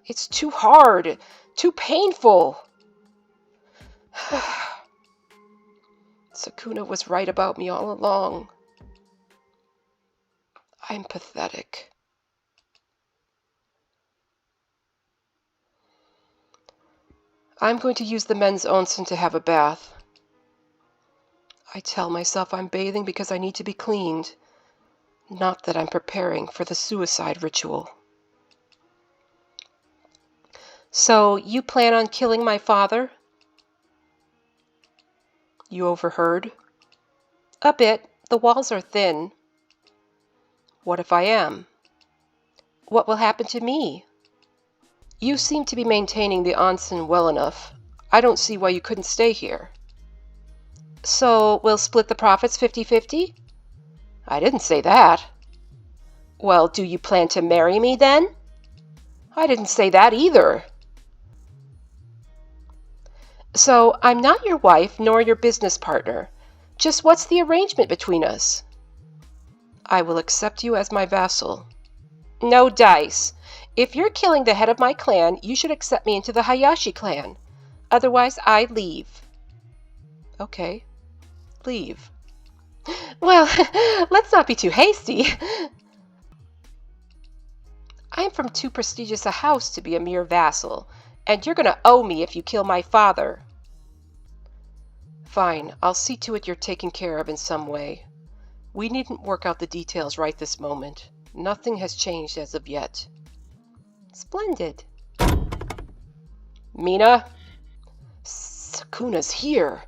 [SPEAKER 2] It's too hard, too painful. Sukuna was right about me all along. I'm pathetic. I'm going to use the men's onsen to have a bath. I tell myself I'm bathing because I need to be cleaned, not that I'm preparing for the suicide ritual. So, you plan on killing my father? You overheard? A bit. The walls are thin. What if I am? What will happen to me? You seem to be maintaining the onsen well enough. I don't see why you couldn't stay here. So, we'll split the profits 50-50? I didn't say that. Well, do you plan to marry me then? I didn't say that either. So, I'm not your wife nor your business partner. Just what's the arrangement between us? I will accept you as my vassal. No dice. If you're killing the head of my clan, you should accept me into the Hayashi clan. Otherwise, I leave. Okay. Leave. Well, let's not be too hasty. I am from too prestigious a house to be a mere vassal, and you're going to owe me if you kill my father. Fine, I'll see to it you're taken care of in some way. We needn't work out the details right this moment. Nothing has changed as of yet. Splendid. Mina? Sukuna's here.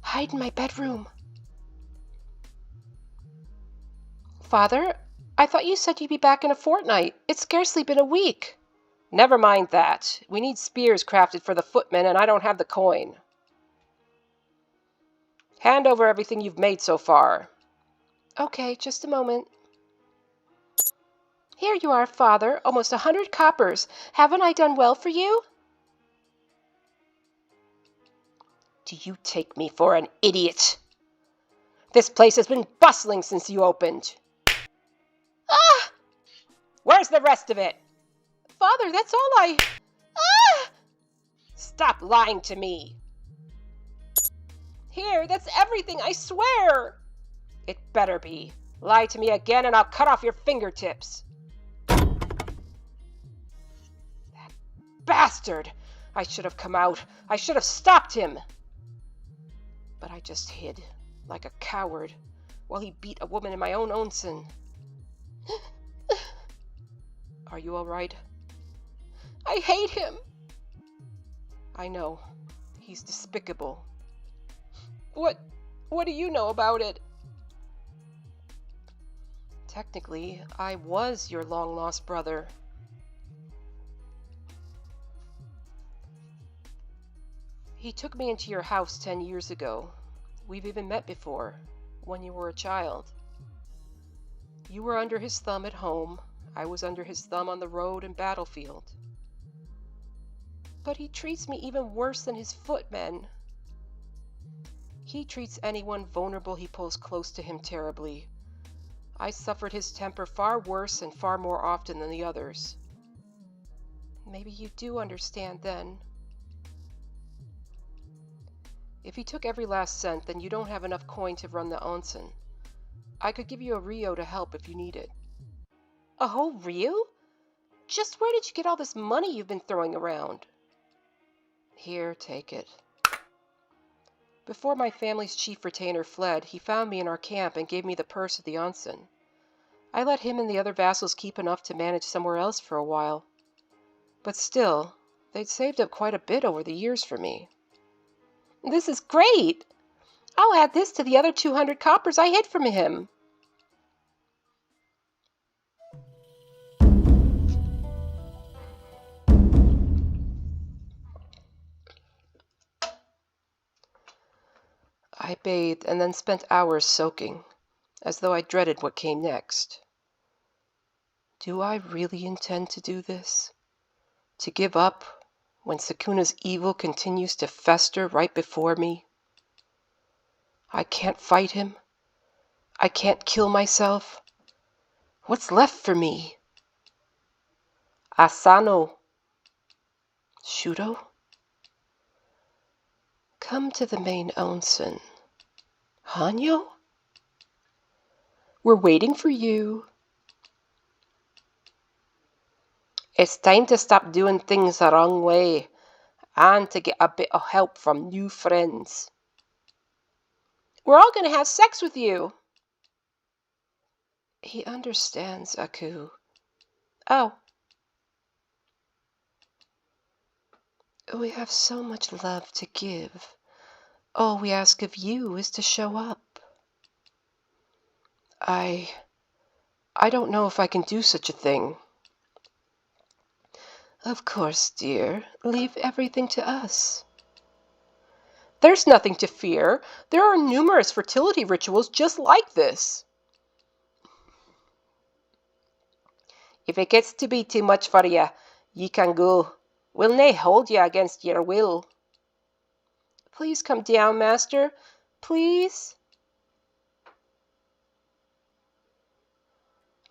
[SPEAKER 2] Hide in my bedroom. Father, I thought you said you'd be back in a fortnight. It's scarcely been a week. Never mind that. We need spears crafted for the footmen, and I don't have the coin. Hand over everything you've made so far. Okay, just a moment. Here you are, Father. Almost 100 coppers. Haven't I done well for you? Do you take me for an idiot? This place has been bustling since you opened. Ah! Where's the rest of it? Father, that's all I... Ah! Stop lying to me. Here, that's everything, I swear. It better be. Lie to me again and I'll cut off your fingertips. That bastard! I should have come out. I should have stopped him. But I just hid, like a coward, while he beat a woman in my own onsen. Are you all right? I hate him. I know. He's despicable. What do you know about it? Technically, I was your long-lost brother. He took me into your house 10 years ago. We've even met before, when you were a child. You were under his thumb at home. I was under his thumb on the road and battlefield. But he treats me even worse than his footmen. He treats anyone vulnerable he pulls close to him terribly. I suffered his temper far worse and far more often than the others. Maybe you do understand then. If he took every last cent, then you don't have enough coin to run the onsen. I could give you a Rio to help if you need it. A whole Rio? Just where did you get all this money you've been throwing around? Here, take it. Before my family's chief retainer fled, he found me in our camp and gave me the purse of the onsen. I let him and the other vassals keep enough to manage somewhere else for a while. But still, they'd saved up quite a bit over the years for me. This is great! I'll add this to the other 200 coppers I hid from him. I bathed and then spent hours soaking, as though I dreaded what came next. Do I really intend to do this? To give up when Sukuna's evil continues to fester right before me? I can't fight him. I can't kill myself. What's left for me? Asano. Shudo? Come to the main onsen. Hanyo? We're waiting for you. It's time to stop doing things the wrong way and to get a bit of help from new friends. We're all going to have sex with you. He understands, Aku. Oh. We have so much love to give. All we ask of you is to show up. I don't know if I can do such a thing. Of course, dear. Leave everything to us. There's nothing to fear. There are numerous fertility rituals just like this. If it gets to be too much for you, ye can go. We'll nae hold you against your will. Please come down, master. Please.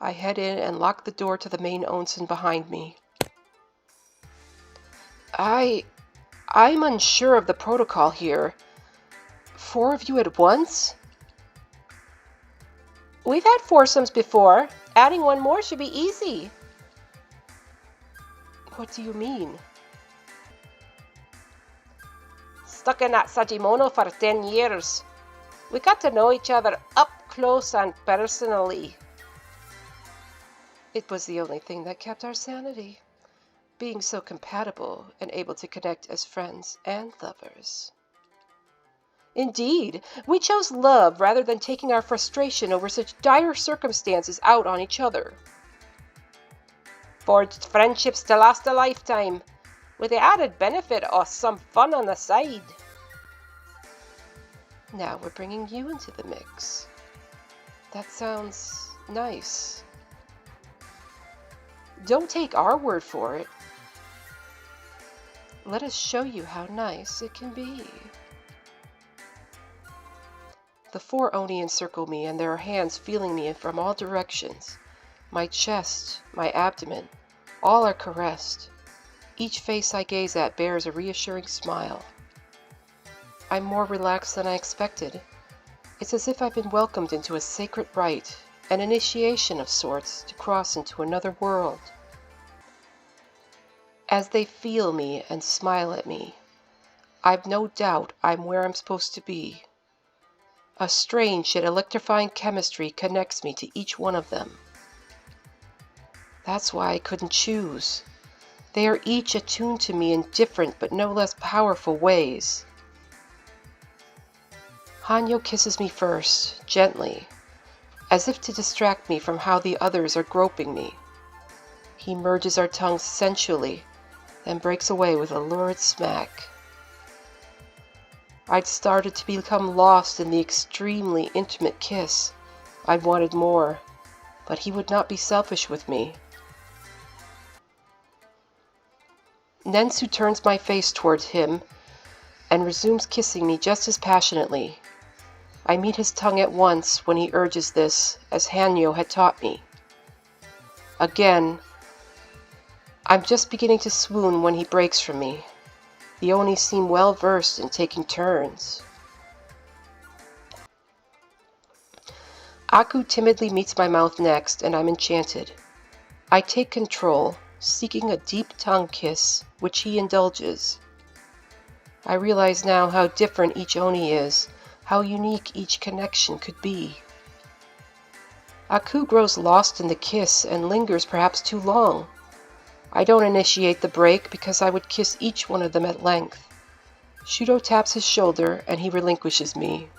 [SPEAKER 2] I head in and lock the door to the main onsen behind me. I'm unsure of the protocol here. 4 of you at once? We've had foursomes before. Adding one more should be easy. What do you mean? Stuck in that Sajimono for 10 years. We got to know each other up close and personally. It was the only thing that kept our sanity. Being so compatible and able to connect as friends and lovers. Indeed, we chose love rather than taking our frustration over such dire circumstances out on each other.
[SPEAKER 3] Forged friendships to last a lifetime, with the added benefit of some fun on the side.
[SPEAKER 2] Now we're bringing you into the mix. That sounds nice. Don't take our word for it. Let us show you how nice it can be. The 4 Oni encircle me, and there are hands feeling me from all directions. My chest, my abdomen, all are caressed. Each face I gaze at bears a reassuring smile. I'm more relaxed than I expected. It's as if I've been welcomed into a sacred rite, an initiation of sorts to cross into another world. As they feel me and smile at me, I've no doubt I'm where I'm supposed to be. A strange yet electrifying chemistry connects me to each one of them. That's why I couldn't choose. They are each attuned to me in different but no less powerful ways. Hanyo kisses me first, gently, as if to distract me from how the others are groping me. He merges our tongues sensually, then breaks away with a lurid smack. I'd started to become lost in the extremely intimate kiss. I wanted more, but he would not be selfish with me. Nensu turns my face towards him and resumes kissing me just as passionately. I meet his tongue at once when he urges this, as Hanyo had taught me. Again, I'm just beginning to swoon when he breaks from me. The Oni seem well versed in taking turns. Aku timidly meets my mouth next, and I'm enchanted. I take control, seeking a deep tongue kiss, which he indulges. I realize now how different each Oni is, how unique each connection could be. Aku grows lost in the kiss and lingers perhaps too long. I don't initiate the break because I would kiss each one of them at length. Shudo taps his shoulder and he relinquishes me.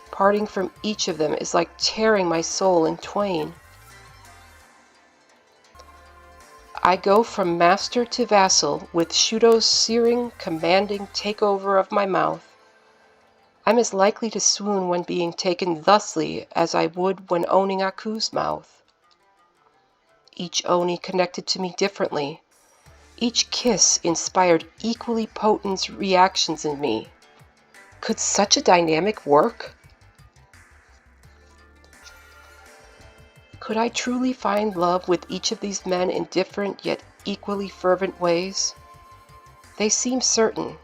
[SPEAKER 2] Parting from each of them is like tearing my soul in twain. I go from master to vassal with Shudo's searing, commanding takeover of my mouth. I'm as likely to swoon when being taken thusly as I would when owning Aku's mouth. Each Oni connected to me differently. Each kiss inspired equally potent reactions in me. Could such a dynamic work? Could I truly find love with each of these men in different yet equally fervent ways? They seem certain,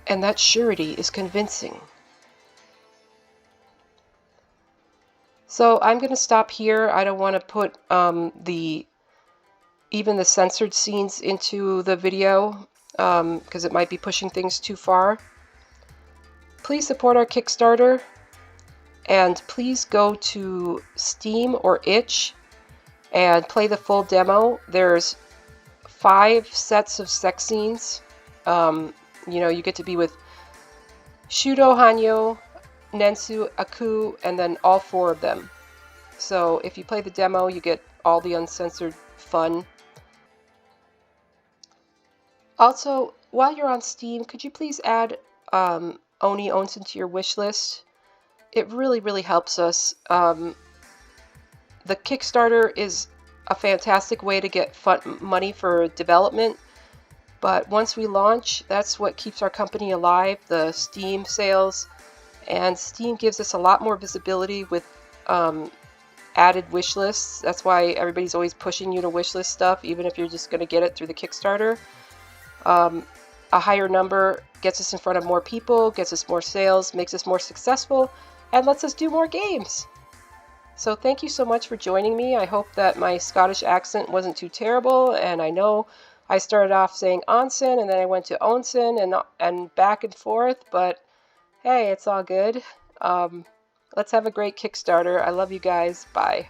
[SPEAKER 2] and that surety is convincing. So I'm going to stop here. I don't want to put even the censored scenes into the video because it might be pushing things too far. Please support our Kickstarter, and please go to Steam or Itch and play the full demo. There's 5 sets of sex scenes. You get to be with Shudo, Hanyo, Nensu, Aku, and then all 4 of them. So if you play the demo, you get all the uncensored fun. Also, while you're on Steam, could you please add Oni Onsen to your wish list? It really, really helps us. The Kickstarter is a fantastic way to get money for development, but once we launch, that's what keeps our company alive, the Steam sales. And Steam gives us a lot more visibility with added wish lists. That's why everybody's always pushing you to wish list stuff, even if you're just going to get it through the Kickstarter. A higher number gets us in front of more people, gets us more sales, makes us more successful, and lets us do more games. So thank you so much for joining me. I hope that my Scottish accent wasn't too terrible, and I know I started off saying Onsen, and then I went to Onsen, and back and forth, but hey, it's all good. Let's have a great Kickstarter. I love you guys. Bye.